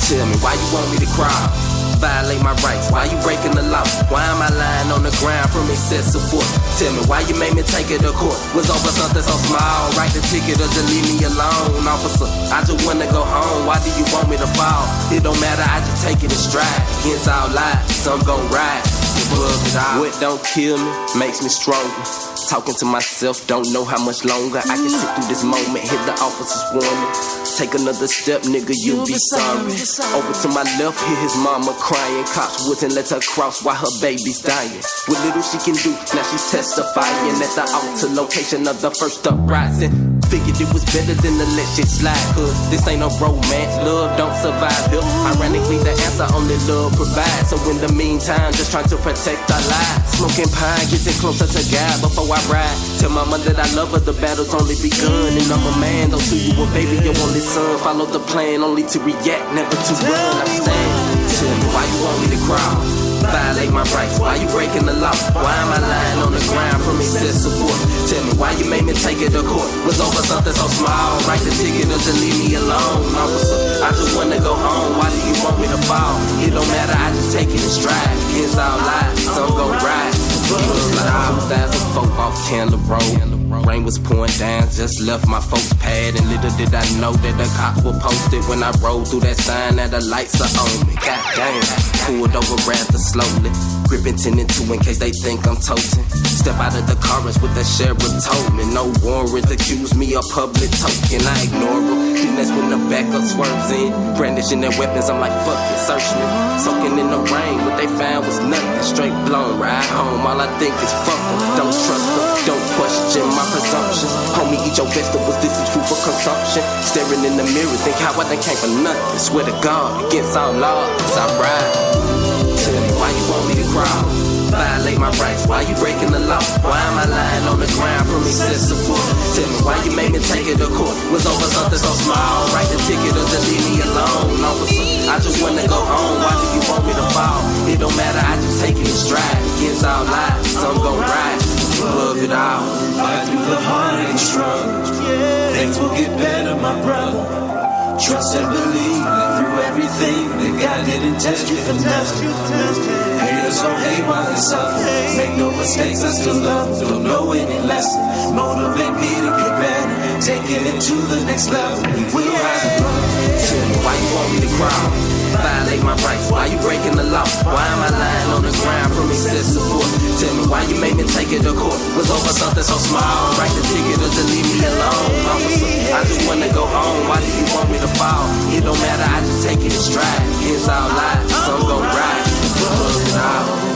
Tell me, why you want me to cry? Violate my rights, why you breaking the law? Why am I lying on the ground from excessive force? Tell me, why you made me take it to court? Was over something so small, write the ticket or just leave me alone, officer. I just wanna go home, why do you want me to fall? It don't matter, I just take it in stride. Against all lies, some gon' ride. What don't kill me, makes me stronger. Talking to myself, don't know how much longer I can sit through this moment, hit the officer's warning. Take another step, nigga, you'll be sorry. Over to my left, hear his mama crying. Cops wouldn't let her cross while her baby's dying. What little she can do, now she's testifying at the altar location of the first uprising. Figured it was better than to let shit slide, cause this ain't no romance, love don't survive here. Ironically, the answer only love provides. So in the meantime, just trying to protect our lives. Smoking pine, getting closer to God before I ride. Tell mama that I love her, the battle's only begun. And I'm a man, don't see you a baby, your only son. Follow the plan, only to react, never to run. I'm saying, tell me why you want me to cry? Violate my rights, why you breaking the law? Why am I lying on the ground from excessive force? Tell me why you made me take it to court? Was over something so small, write the ticket or just leave me alone, officer. I just wanna go home, why do you want me to fall? It don't matter, I just take it in stride. Against all lies, some gon' ride. Like 2004 off Candler Road. Rain was pouring down, just left my folks' pad. And little did I know that the cops were posted when I rolled through that sign that the lights are on me. God damn, pulled over rather slowly, gripping 10 and 2 in case they think I'm toting. Step out of the chorus with the sheriff told me. No warrant, accuse me of public token. I ignore them, then that's when the backup swerves in. Brandishing their weapons, I'm like, fuck it, search me. Soaking in the rain, what they found was nothing. Straight blown, ride home, all I think is fuck them. Don't trust them, don't question my presumptions. Homie, eat your vegetables, this is food for consumption. Staring in the mirror, think how I done came for nothing. Swear to God, against all laws, I ride. Tell me why you want me to cry? Violate my rights, why you breaking the law? Why am I lying on the ground from excessive force? Tell me why you made me take it to court? Was over something so small, write the ticket or just leave me alone, officer. I just wanna go home, why do you want me to fall? It don't matter, I just take it in stride. Against all lies, some gon' ride. Love it all. Fight through the heartache struggle. Things will get better, my brother. Trust and believe that through everything that God didn't test you for nothing. Haters don't hate while they suffer. Make no mistakes, I still love them. Don't know any lesson. Motivate me to get better. Take it into the next level. We'll rise above. Tell me why you want me to cry? Violate my rights, why you breaking the law? Why am I lying on the ground from excessive force? Tell me why you made me take it to court? Was over something so small, write the ticket or just leave me alone, officer. I just wanna go home, why do you want me to fall? It don't matter, I just take it in stride. Against all lies, some gon' ride.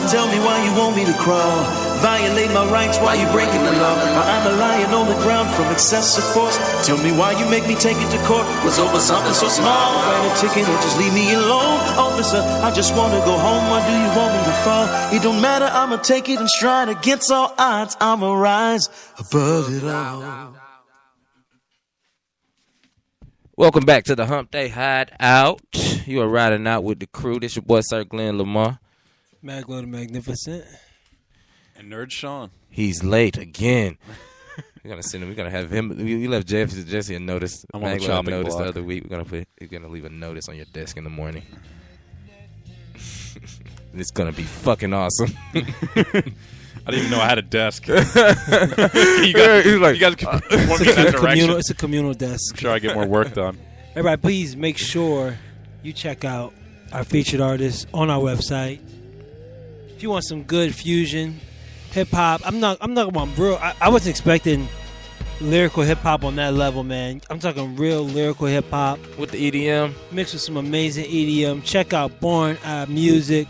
Tell me why you want me to crawl. Violate my rights, why you breaking the law? Why I'm lying on the ground from excessive force? Tell me why you make me take it to court? Was over something so small, write a ticket or just leave me alone, officer. I just wanna go home, why do you want me to fall? It don't matter, I'ma take it in stride. Against all odds, I'ma rise above it all. Welcome back to the HumpDay HideOut. You are riding out with the crew. This your boy Sir Glenn Lamar. Maglo the Magnificent. And Nerd Sean. He's late again. We're gonna send him. We're gonna have him. We left Jesse a notice. I'm on the chopping notice block. the other week. We're gonna leave a notice on your desk in the morning. It's gonna be fucking awesome. I didn't even know I had a desk. you guys want me in that direction? It's a communal desk. I'm sure I get more work done. Everybody, please make sure you check out our featured artists on our website. If you want some good fusion hip hop, I'm not about real. I wasn't expecting lyrical hip hop on that level, man. I'm talking real lyrical hip hop with the EDM mixed with some amazing EDM. Check out Born Music.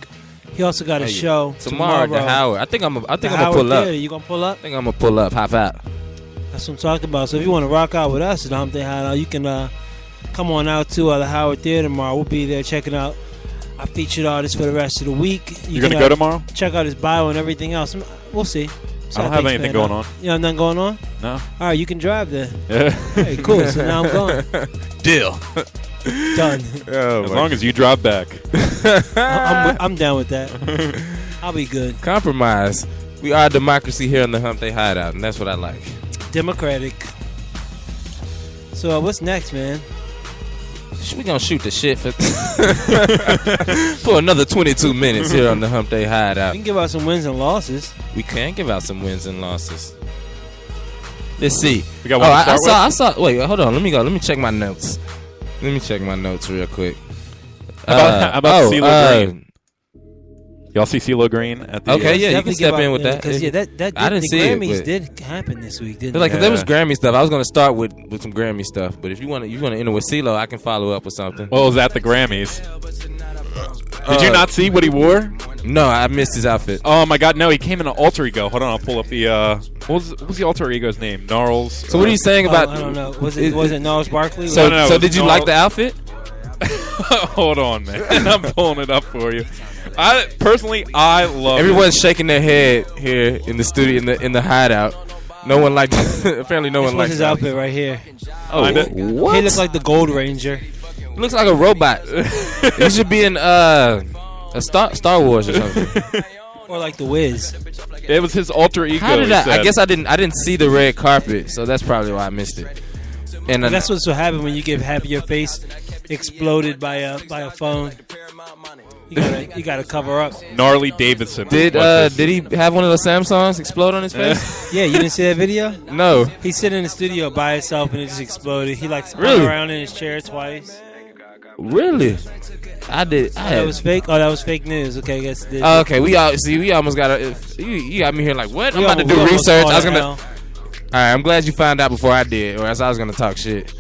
He also got a show tomorrow at the Howard. I think I'm gonna pull up. You gonna pull up? I think I'm gonna pull up. Hop out. That's what I'm talking about. So if you want to rock out with us at HumpDay HideOut, you can come on out to the Howard Theater tomorrow. We'll be there checking out our featured artists for the rest of the week. You're gonna go tomorrow? Check out his bio and everything else. We'll see. I don't have anything going on. You have nothing going on? No. All right, you can drive then. Yeah. Hey, cool. So now I'm going. Deal. Done. As long as you drive back. I'm down with that. I'll be good. Compromise. We are a democracy here on the HumpDay Hideout, and that's what I like. Democratic. So what's next, man? We gonna shoot the shit for for another 22 minutes here on the HumpDay Hideout. We can give out some wins and losses. We can give out some wins and losses. Let's see. We got one to start I saw. Wait, hold on. Let me go. Let me check my notes. Let me check my notes real quick. How about CeeLo Green? Y'all see CeeLo Green at the? Okay, yeah, you can step in with that. Because I didn't the see Grammys it, did happen this week, didn't like they? if there was Grammy stuff, I was gonna start with some Grammy stuff. But if you want to enter with CeeLo, I can follow up with something. Well, it was at the Grammys. Did you not see what he wore? No, I missed his outfit. Oh my God, no! He came in an alter ego. Hold on, I'll pull up the. What was the alter ego's name? Gnarls. So what are you saying about? I don't know. Was it Gnarls Barkley? So No, so did you like the outfit? Hold on, man. I'm pulling it up for you. I love. Everyone's shaking their head here in the studio in the hideout. No one liked. Apparently, no one liked his outfit right here. Oh, what? He looks like the Gold Ranger. He looks like a robot. He should be in a Star Wars or something. Or like the Wiz. It was his alter ego. How did I guess I didn't see the red carpet, so that's probably why I missed it. And that's what's happen when you have your face exploded by a phone. You gotta cover up. Gnarly Davidson. Did he have one of those Samsungs explode on his face? Yeah, you didn't see that video? No. He's sitting in the studio by himself and it just exploded. He spun around in his chair twice. Really? I did. That was fake. Oh, that was fake news. Okay, I guess. We almost got you got me here like what? I'm about to do research. I was gonna. All right, I'm glad you found out before I did, or else I was gonna talk shit.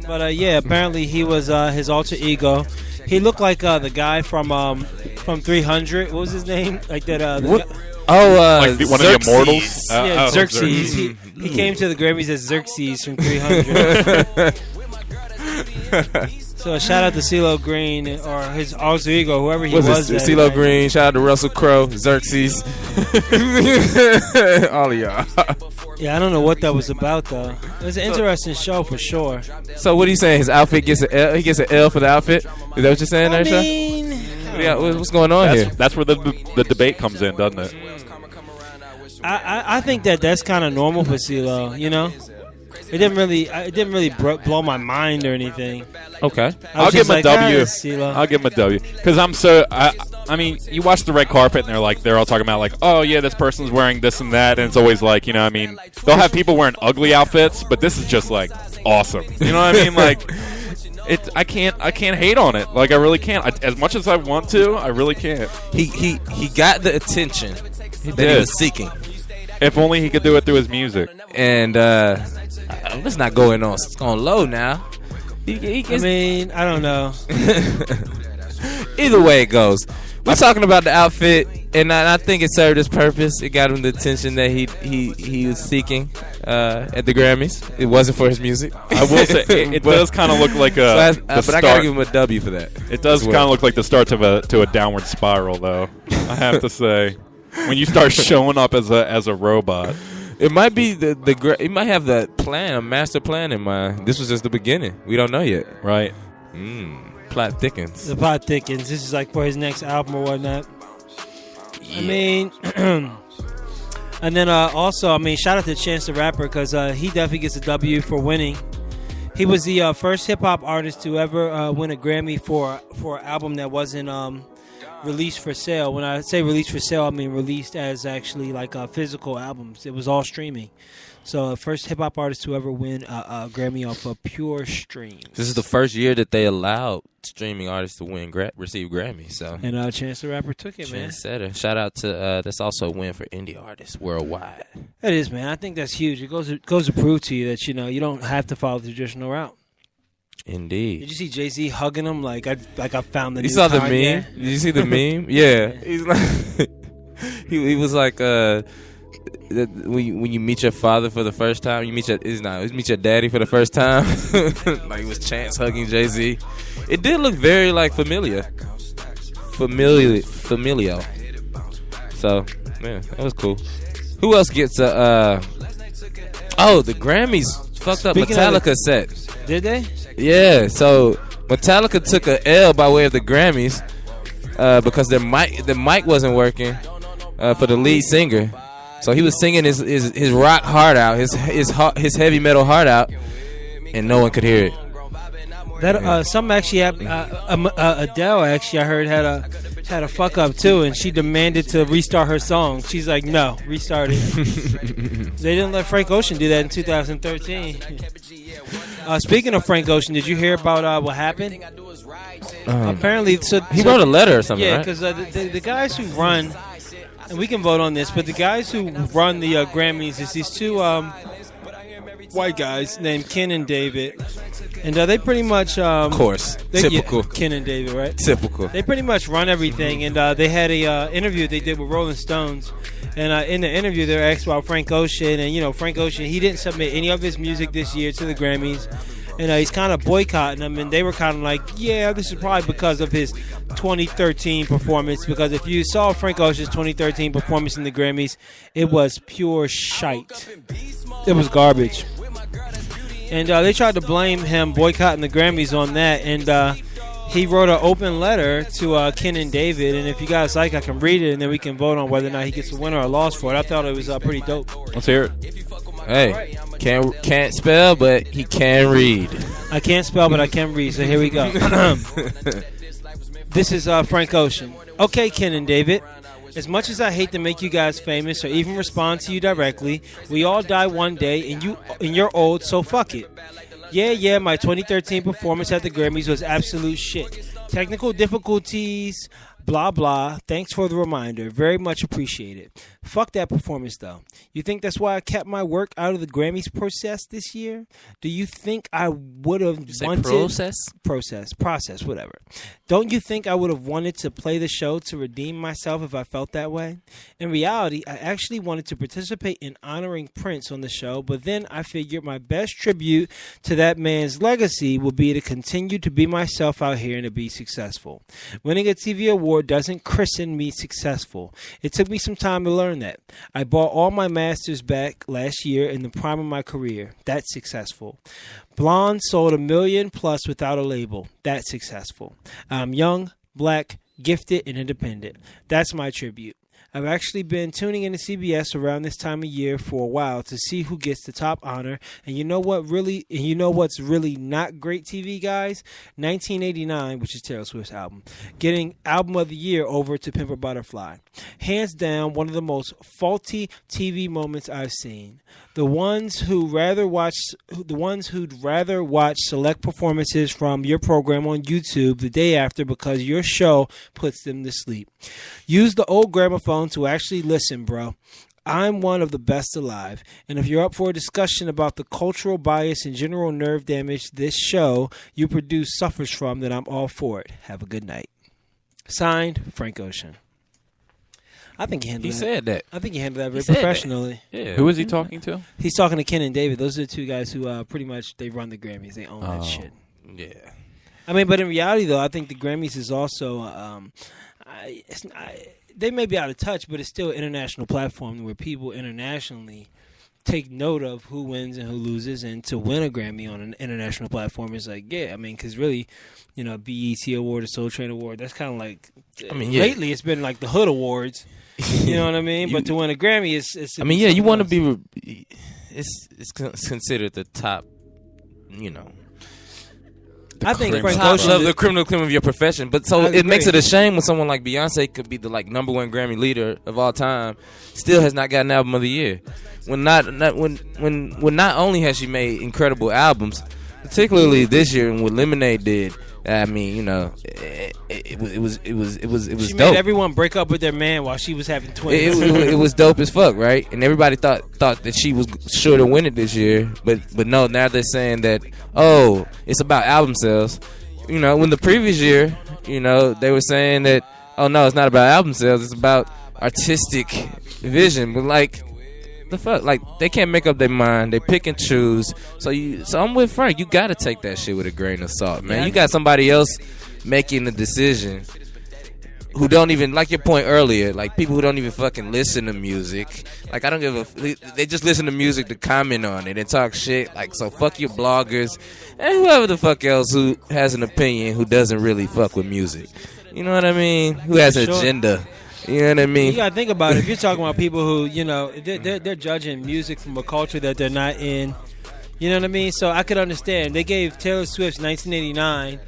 But yeah, apparently he was his alter ego. He looked like the guy from 300. What was his name? Like that. One of the immortals. Yeah, Xerxes. He came to the Grammys as Xerxes from 300. So shout out to CeeLo Green or his alter ego, whoever he was. CeeLo Green. Shout out to Russell Crowe, Xerxes. All of y'all. Yeah, I don't know what that was about though. It was an interesting show for sure. So what are you saying? His outfit gets an L. He gets an L for the outfit. Is that what you're saying, there, Sean? Yeah, what's going on here? That's where the debate comes in, doesn't it? I think that's kind of normal for CeeLo. You know, it didn't really blow my mind or anything. Okay, I'll give him a W. CeeLo. I'll give him a W because I mean, you watch the red carpet and they're all talking about like, oh yeah, this person's wearing this and that, and it's always like, you know, I mean, they'll have people wearing ugly outfits, but this is just like awesome. You know what I mean? Like, I can't hate on it. Like, I really can't. As much as I want to, I really can't. He got the attention that he was seeking. If only he could do it through his music. And let's not go in on. It's going low now. I mean, I don't know. Either way it goes. We're talking about the outfit, and I think it served its purpose. It got him the attention that he was seeking at the Grammys. It wasn't for his music. I will say it does kind of look like a. But I gotta give him a W for that. It does kind of look like the start to a downward spiral, though. I have to say, when you start showing up as a robot. It might be it might have the plan, a master plan in mind. This was just the beginning. We don't know yet. Right. Plot thickens. The plot thickens. This is like for his next album or whatnot. Yeah. I mean, and then also, I mean, shout out to Chance the Rapper because he definitely gets a W for winning. He was the first hip hop artist to ever win a Grammy for an album that wasn't released for sale. When I say released for sale, I mean released as actually like physical albums. It was all streaming. So first hip hop artist to ever win a Grammy off of pure streams. This is the first year that they allowed streaming artists to receive Grammys. So and Chance the Rapper took it, man. Trendsetter. Shout out to that's also a win for indie artists worldwide. It is, man. I think that's huge. It goes to prove to you that you don't have to follow the traditional route. Indeed. Did you see Jay-Z hugging him like I found the new You saw the Kanye? meme? Did you see the meme? Yeah. He's like he was like when you meet your father for the first time, you meet your daddy for the first time. Like it was Chance hugging Jay-Z. It did look very like familial. So Yeah, that was cool. Who else gets a? Oh, the Grammys fucked up Speaking Metallica set. Did they? Yeah, so Metallica took a L by way of the Grammys because the mic wasn't working for the lead singer. So he was singing his rock heart out, his heavy metal heart out, and no one could hear it. That some actually Adele actually I heard had a fuck up too, and she demanded to restart her song. She's like, no, restart it. They didn't let Frank Ocean do that in 2013. Speaking of Frank Ocean, did you hear about what happened? Apparently, he wrote a letter or something. Yeah, right? because the guys who run, and we can vote on this, but the guys who run the Grammys is these two white guys named Ken and David. And they pretty much, of course, typical. Yeah, Ken and David, right? Typical. They pretty much run everything, and they had a interview they did with Rolling Stones, and in the interview they were asked about Frank Ocean, and Frank Ocean, he didn't submit any of his music this year to the Grammys, and he's kind of boycotting them, and they were kind of like, yeah, this is probably because of his 2013 performance, because if you saw Frank Ocean's 2013 performance in the Grammys, it was pure shite. It was garbage. And they tried to blame him boycotting the Grammys on that. And he wrote an open letter to Ken and David. And if you guys like, I can read it, and then we can vote on whether or not he gets a win or a loss for it. I thought it was pretty dope. Let's hear it. Hey, can't spell, but he can read. I can't spell, but I can read. So here we go. This is Frank Ocean. Okay, Ken and David. As much as I hate to make you guys famous or even respond to you directly, we all die one day, and you're old, so fuck it. Yeah, my 2013 performance at the Grammys was absolute shit. Technical difficulties, blah, blah. Thanks for the reminder. Very much appreciated. Fuck that performance, though. You think that's why I kept my work out of the Grammys process this year? Do you think I would have wanted... Process, whatever. Don't you think I would have wanted to play the show to redeem myself if I felt that way? In reality, I actually wanted to participate in honoring Prince on the show, but then I figured my best tribute to that man's legacy would be to continue to be myself out here and to be successful. Winning a TV award doesn't christen me successful. It took me some time to learn that. I bought all my masters back last year in the prime of my career. That's successful. Blonde sold 1 million plus without a label. That's successful. I'm young, black, gifted, and independent. That's my tribute. I've actually been tuning into CBS around this time of year for a while to see who gets the top honor. And you know what's really not great TV, guys? 1989, which is Taylor Swift's album, getting Album of the Year over to Pimp a Butterfly. Hands down, one of the most faulty TV moments I've seen. The ones who'd rather watch select performances from your program on YouTube the day after because your show puts them to sleep. Use the old gramophone to actually listen, bro. I'm one of the best alive, and if you're up for a discussion about the cultural bias and general nerve damage this show you produce suffers from, then I'm all for it. Have a good night. Signed, Frank Ocean. I think he handled that. I think he handled that very professionally. Yeah. Who is he talking to? He's talking to Ken and David. Those are the two guys who pretty much they run the Grammys. They own that shit. Yeah. I mean, but in reality, though, I think the Grammys is also they may be out of touch, but it's still an international platform where people internationally take note of who wins and who loses, and to win a Grammy on an international platform is like, yeah, I mean, because really, BET Award or Soul Train Award, that's kind of like, lately it's been like the Hood Awards, you know what I mean? But to win a Grammy is you want to be, it's considered the top, I think Frank top Ocean of the criminal of your profession, but so it makes it a shame when someone like Beyonce could be the number one Grammy leader of all time, still has not gotten Album of the Year. When not only has she made incredible albums, particularly this year and what Lemonade did. I mean, it was she dope. made everyone break up with their man while she was having twins. It was dope as fuck, right? And everybody thought that she was sure to win it this year, but no. Now they're saying that it's about album sales. When the previous year, they were saying that no, it's not about album sales. It's about artistic vision. But the fuck, they can't make up their mind. They pick and choose. So I'm with Frank. You got to take that shit with a grain of salt, man. You got somebody else making the decision who don't even, like your point earlier, like people who don't even fucking listen to music. Like I don't give a, they just listen to music to comment on it and talk shit. Like, so fuck your bloggers and whoever the fuck else who has an opinion who doesn't really fuck with music. You know what I mean? Who has an agenda. You know what I mean? You gotta think about it. If you're talking about people who, you know, they're judging music from a culture that they're not in. You know what I mean? So I could understand. They gave Taylor Swift's 1989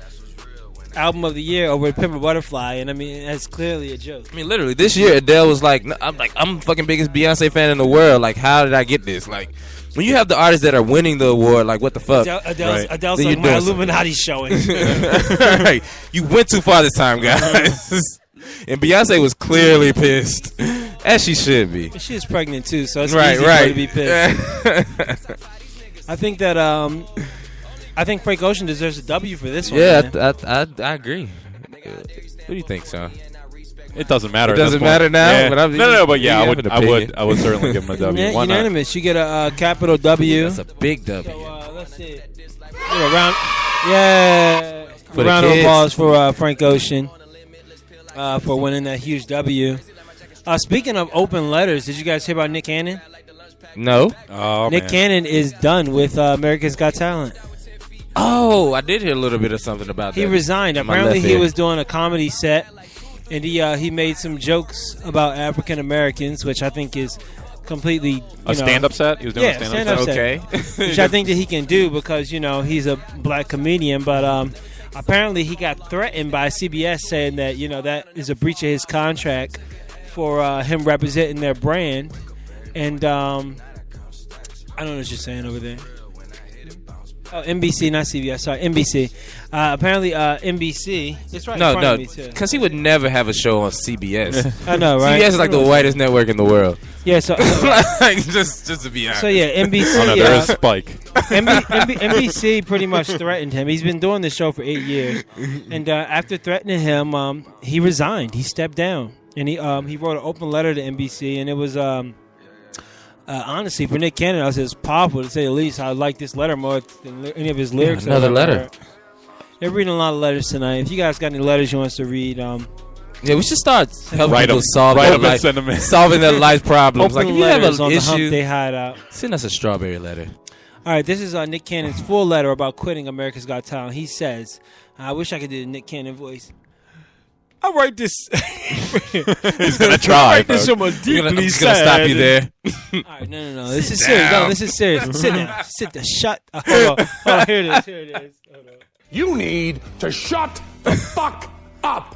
album of the year over Pimp Butterfly, and I mean that's clearly a joke. I mean, literally, this year Adele was like, I'm the fucking biggest Beyonce fan in the world. Like, how did I get this? Like, when you have the artists that are winning the award, like, what the fuck? Adele's like my Illuminati showing. Right. You went too far this time, guys. And Beyonce was clearly pissed, as she should be. She is pregnant too, so it's easy for her to be pissed. I think that I think Frank Ocean deserves a W for this one. Yeah, I agree. What do you think, Sean? It doesn't matter. It doesn't matter now. Yeah. But No, but yeah, I would certainly give him a W. Why unanimous. You get a capital W. That's a big W. So, let's see. Round of applause for Frank Ocean for winning that huge W. Speaking of open letters, did you guys hear about Nick Cannon? No. Oh, Nick Cannon is done with America's Got Talent. Oh, I did hear a little bit of something about that. He resigned. Apparently, he was doing a comedy set, and he made some jokes about African Americans, which I think is completely a stand-up set. He was doing a stand-up set. Okay, which I think that he can do because he's a black comedian. But apparently, he got threatened by CBS saying that that is a breach of his contract for him representing their brand. And I don't know what you're saying over there. Oh, NBC, not CBS. Sorry, NBC. Apparently, NBC. It's right in front of me, too. Because he would never have a show on CBS. I know, right? CBS is like the whitest network in the world. Yeah, so like, just to be honest. So yeah, NBC. Oh, no, there is Spike. NBC pretty much threatened him. He's been doing this show for 8 years, and after threatening him, he resigned. He stepped down, and he wrote an open letter to NBC, and it was. Honestly, for Nick Cannon, I said it's powerful to say the least. I like this letter more than any of his lyrics. Yeah, another letter. They're reading a lot of letters tonight. If you guys got any letters you want us to read, yeah, we should start helping people solving their life problems. Open like if you have an on issue, the HumpDay HideOut. Send us a strawberry letter. All right, this is Nick Cannon's full letter about quitting America's Got Talent. He says, "I wish I could do the Nick Cannon voice." I write this. He's gonna try. I write this from a deeply I'm just gonna stop you there. All right, no. This is serious. No, this is serious. Sit down. Sit down. Shut. Hold on. Here it is. Hold on. You need to shut the fuck up.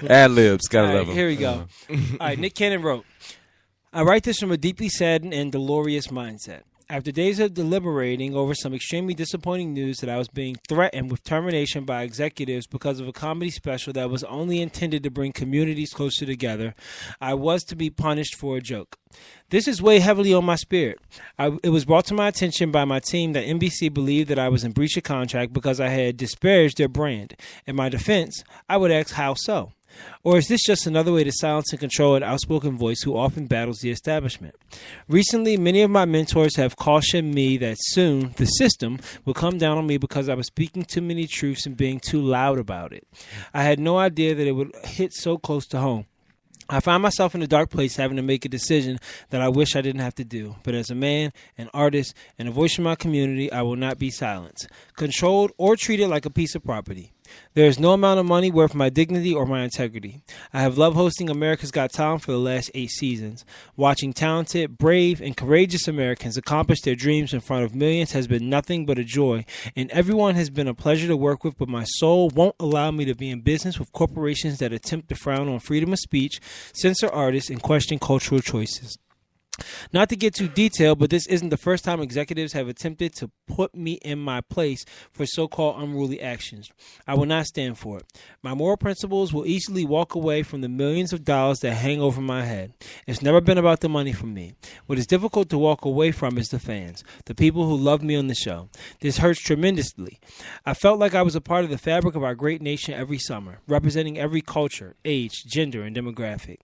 Ad-libs. Gotta love them. Here we go. All right, Nick Cannon wrote, I write this from a deeply saddened and dolorous mindset. After days of deliberating over some extremely disappointing news that I was being threatened with termination by executives because of a comedy special that was only intended to bring communities closer together, I was to be punished for a joke. This is weighed heavily on my spirit. It was brought to my attention by my team that NBC believed that I was in breach of contract because I had disparaged their brand. In my defense, I would ask how so? Or is this just another way to silence and control an outspoken voice who often battles the establishment? Recently, many of my mentors have cautioned me that soon the system will come down on me because I was speaking too many truths and being too loud about it. I had no idea that it would hit so close to home. I find myself in a dark place having to make a decision that I wish I didn't have to do. But as a man, an artist, and a voice in my community, I will not be silenced, controlled, or treated like a piece of property. There is no amount of money worth my dignity or my integrity. I have loved hosting America's Got Talent for the last 8 seasons. Watching talented, brave, and courageous Americans accomplish their dreams in front of millions has been nothing but a joy, and everyone has been a pleasure to work with, but my soul won't allow me to be in business with corporations that attempt to frown on freedom of speech, censor artists, and question cultural choices. Not to get too detailed, but this isn't the first time executives have attempted to put me in my place for so-called unruly actions. I will not stand for it. My moral principles will easily walk away from the millions of dollars that hang over my head. It's never been about the money for me. What is difficult to walk away from is the fans, the people who love me on the show. This hurts tremendously. I felt like I was a part of the fabric of our great nation every summer, representing every culture, age, gender, and demographic.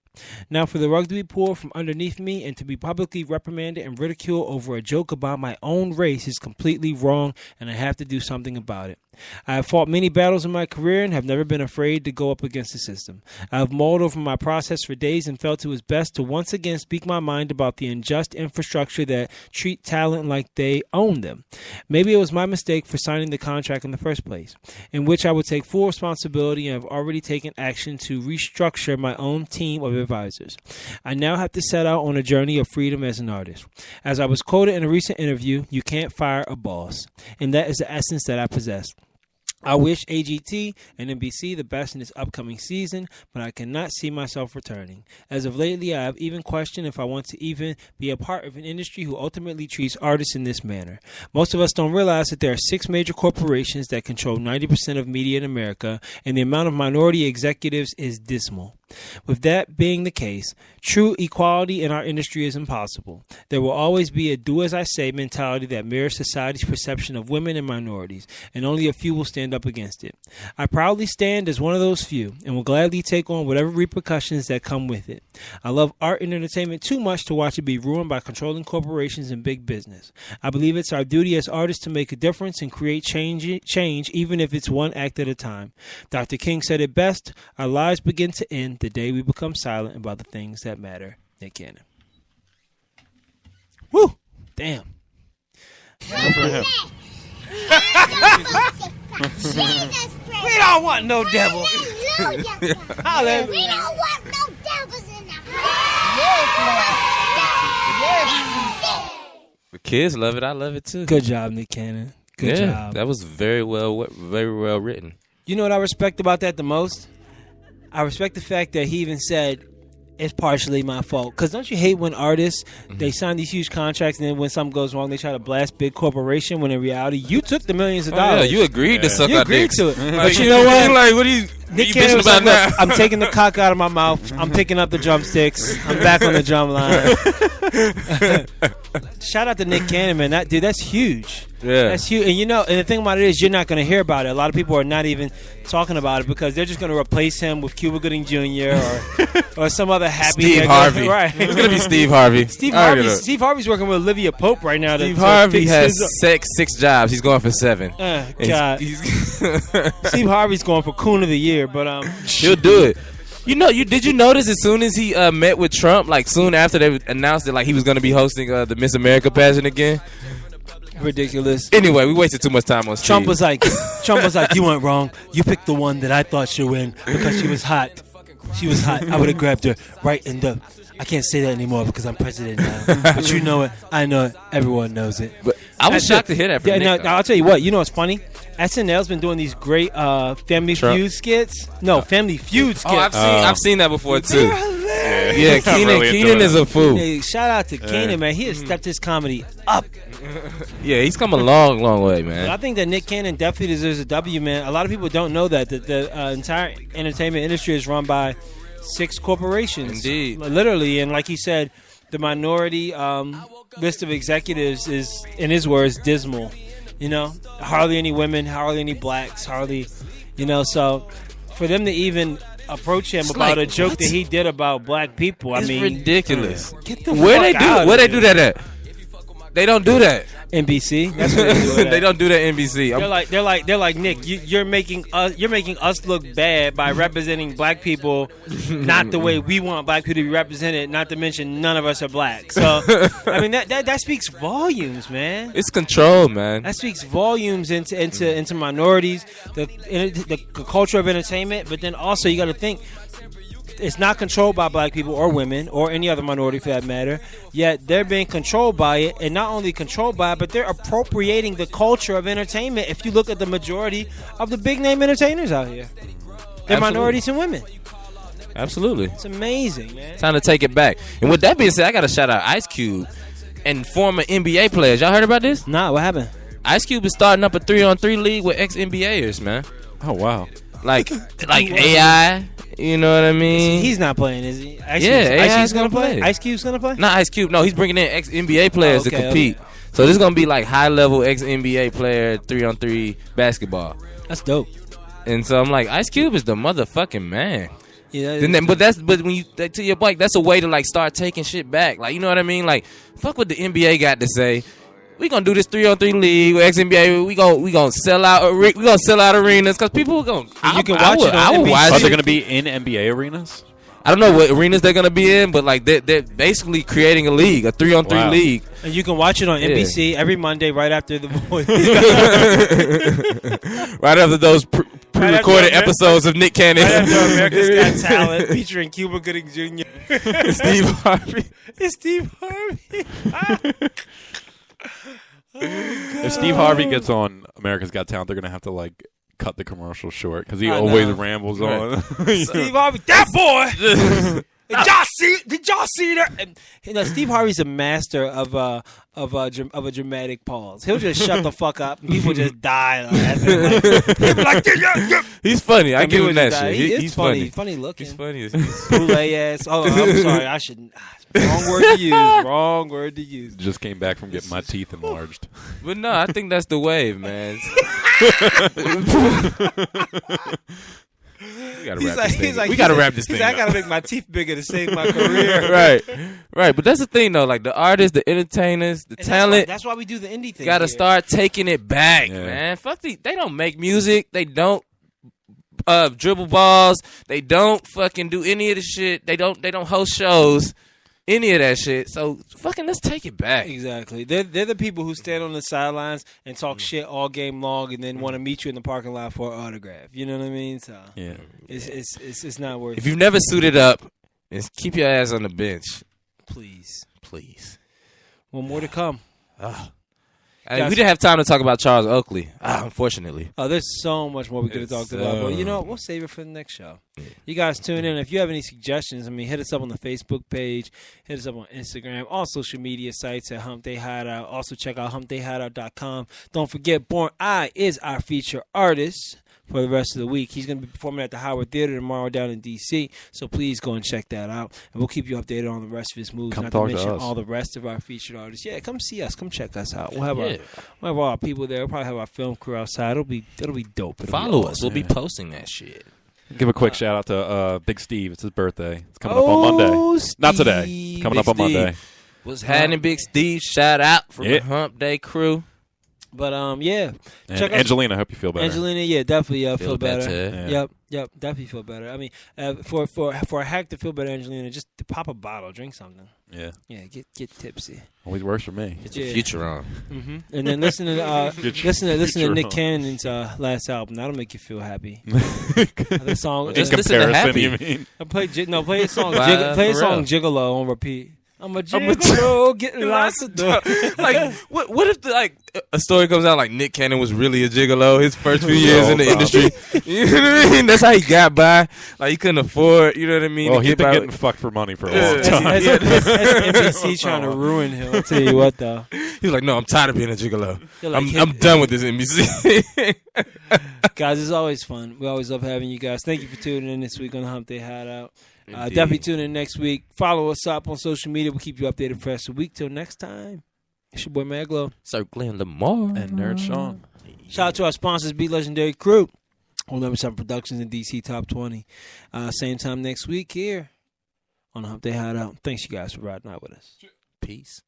Now for the rug to be pulled from underneath me and to be publicly reprimanded and ridiculed over a joke about my own race is completely wrong, and I have to do something about it. I have fought many battles in my career and have never been afraid to go up against the system. I have mulled over my process for days and felt it was best to once again speak my mind about the unjust infrastructure that treat talent like they own them. Maybe it was my mistake for signing the contract in the first place, in which I would take full responsibility and have already taken action to restructure my own team of advisors. I now have to set out on a journey of freedom as an artist. As I was quoted in a recent interview, you can't fire a boss, and that is the essence that I possess. I wish AGT and NBC the best in this upcoming season, but I cannot see myself returning. As of lately, I have even questioned if I want to even be a part of an industry who ultimately treats artists in this manner. Most of us don't realize that there are 6 major corporations that control 90% of media in America, and the amount of minority executives is dismal. With that being the case, true equality in our industry is impossible. There will always be a do-as-I-say mentality that mirrors society's perception of women and minorities, and only a few will stand up against it. I proudly stand as one of those few, and will gladly take on whatever repercussions that come with it. I love art and entertainment too much to watch it be ruined by controlling corporations and big business. I believe it's our duty as artists to make a difference and create change, even if it's one act at a time. Dr. King said it best, our lives begin to end the day we become silent about the things that matter. Nick Cannon. Woo! Damn. Good for him. We don't want no devil. Hallelujah. We don't want no devils in the house. The kids love it. I love it too. Good job, Nick Cannon. Good job. That was very well written. You know what I respect about that the most? I respect the fact that he even said it's partially my fault. Because don't you hate when artists, they sign these huge contracts and then when something goes wrong, they try to blast big corporation when in reality, you took the millions of dollars. Yeah, you agreed to suck you our agreed dicks. to it. But you know what? Like, what are you bitching about now? I'm taking the cock out of my mouth. I'm picking up the drumsticks. I'm back on the drum line. Shout out to Nick Cannon, man. That's huge. Yeah. That's huge. And and the thing about it is you're not going to hear about it. A lot of people are not even talking about it because they're just going to replace him with Cuba Gooding Jr. or some other happy Steve nigga. Harvey. Right. It's going to be Steve Harvey. Steve Harvey's working with Olivia Pope right now. Steve Harvey has 6 jobs. He's going for 7. God. Steve Harvey's going for Coon of the Year, but he'll do it. Did you notice as soon as he met with Trump, like soon after they announced that like he was going to be hosting the Miss America pageant again? Ridiculous. Anyway, we wasted too much time on Steve. Trump was like, you went wrong. You picked the one that I thought should win because she was hot. She was hot. I would have grabbed her right in the. I can't say that anymore because I'm president now. But you know it. I know it. Everyone knows it. But I was shocked to hear that from Nick. I'll tell you what. You know what's funny? SNL's been doing these great Family Feud skits. No, Family Feud skits. Oh, I've seen that before too. They're hilarious. Yeah, Keenan is a fool. Hey, shout out to Keenan, man. He has stepped his comedy up. Yeah, he's come a long, long way, man. But I think that Nick Cannon definitely deserves a W, man. A lot of people don't know that the entire entertainment industry is run by 6 corporations. Indeed. Literally, and like he said, the minority list of executives is, in his words, dismal. Hardly any women, hardly any blacks, hardly, so for them to even approach him about a joke that he did about black people, it's ridiculous. Get the fuck out. Where they do that at? They don't do that. NBC. That's what they do. They don't do that. NBC. They're like Nick. You're making us look bad by representing black people, not the way we want black people to be represented. Not to mention none of us are black. So I mean that speaks volumes, man. It's control, man. That speaks volumes into minorities, the culture of entertainment. But then also you got to think. It's not controlled by black people or women or any other minority for that matter, yet they're being controlled by it, and not only controlled by it, but they're appropriating the culture of entertainment. If you look at the majority of the big-name entertainers out here, they're minorities and women. Absolutely. It's amazing, man. Time to take it back. And with that being said, I got to shout out Ice Cube and former NBA players. Y'all heard about this? Nah, what happened? Ice Cube is starting up a 3-on-3 league with ex-NBAers, man. Oh, wow. Like AI, you know what I mean? He's not playing, is he? Ice Cube's gonna play. Ice Cube's gonna play? Not Ice Cube. No, he's bringing in ex-NBA players to compete. Okay. So this is gonna be like high-level ex-NBA player 3-on-3 basketball. That's dope. And so I'm like, Ice Cube is the motherfucking man. Yeah. But when you to your point, that's a way to like start taking shit back. Like, you know what I mean? Like, fuck what the NBA got to say. we gonna do this 3-on-3 league with XNBA. We gonna sell out arenas because people are gonna. You can watch it on NBC. Are they gonna be in NBA arenas? I don't know what arenas they're gonna be in, but like they're basically creating a league, a 3-on-3 league. And you can watch it on NBC every Monday right after The Voice. Right after those pre-recorded episodes of Nick Cannon. Right after America's Got Talent featuring Cuba Gooding Jr. Steve Harvey. It's Steve Harvey. If Steve Harvey gets on America's Got Talent, they're gonna have to like cut the commercial short because he always rambles on. Steve Harvey, that boy. Did y'all see that? And, Steve Harvey's a master of a dramatic pause. He'll just shut the fuck up and people just die. He's funny. I give him that shit. He's funny. Funny looking. He's funny. Boule ass. Oh, I'm sorry. I shouldn't. Wrong word to use. Just came back from getting my teeth enlarged. But no, I think that's the wave, man. We gotta wrap this thing. I gotta make my teeth bigger to save my career. Right. But that's the thing, though. Like the artists, the entertainers, the talent. That's why we do the indie thing. Gotta start taking it back, man. Fuck they don't make music. They don't dribble balls. They don't fucking do any of the shit. They don't host shows. Any of that shit. So fucking let's take it back. Exactly. They're the people who stand on the sidelines and talk shit all game long and then want to meet you in the parking lot for an autograph. You know what I mean? So it's not worth it. If you've never suited up, keep your ass on the bench. Please. One more to come. We didn't have time to talk about Charles Oakley, unfortunately. Oh, there's so much more we could have talked about. But, we'll save it for the next show. You guys tune in. If you have any suggestions, hit us up on the Facebook page. Hit us up on Instagram. All social media sites at HumpDay HideOut. Also, check out HumpDayHideout.com. Don't forget, Born I is our feature artist for the rest of the week. He's going to be performing at the Howard Theater tomorrow down in D.C., so please go and check that out. And we'll keep you updated on the rest of his moves, not to mention all the rest of our featured artists. Yeah, come see us. Come check us out. We'll have our people there. We'll probably have our film crew outside. It'll be dope. Follow us. We'll be posting that shit. Give a quick shout out to Big Steve. It's his birthday. It's coming up on Monday. Steve. Not today. Coming up on Monday. What's happening, Big Steve? Shout out from the Hump Day crew. But and Angelina, I hope you feel better. Angelina, definitely feel better. Yep, definitely feel better. I mean, for a hack to feel better, Angelina, just to pop a bottle, drink something. Yeah, get tipsy. Always works for me. Get your future on. Mm-hmm. And then listen to Nick Cannon's last album. That'll make you feel happy. The song, just listen to Happy. You mean? Play a song. Play a song Gigolo on repeat. I'm a gigolo, getting lots of dough. Like, what if a story comes out like Nick Cannon was really a gigolo his first few years in the industry? You know what I mean? That's how he got by. Like, he couldn't afford, you know what I mean? Well, he's been getting fucked for money for a long time. That's NBC trying to ruin him. I'll tell you what, though. He's like, no, I'm tired of being a gigolo. I'm done with this NBC. Guys, it's always fun. We always love having you guys. Thank you for tuning in this week on the HumpDay HideOut. Definitely tune in next week. Follow us up on social media. We'll keep you updated for the rest of the week. Till next time, it's your boy Maglo, Sir Glenn Lamar, and Nerd Sean. Shout out to our sponsors, Be Legendary Crew, on number 7 Productions and DC Top 20. Same time next week here on the HumpDay HideOut. Thanks, you guys, for riding out with us. Peace.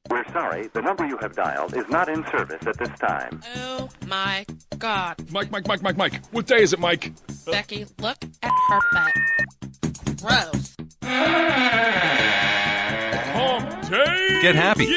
We're sorry, the number you have dialed is not in service at this time. Oh my God. Mike. What day is it, Mike? Becky, look at her butt. Gross. HumpDay. Get happy.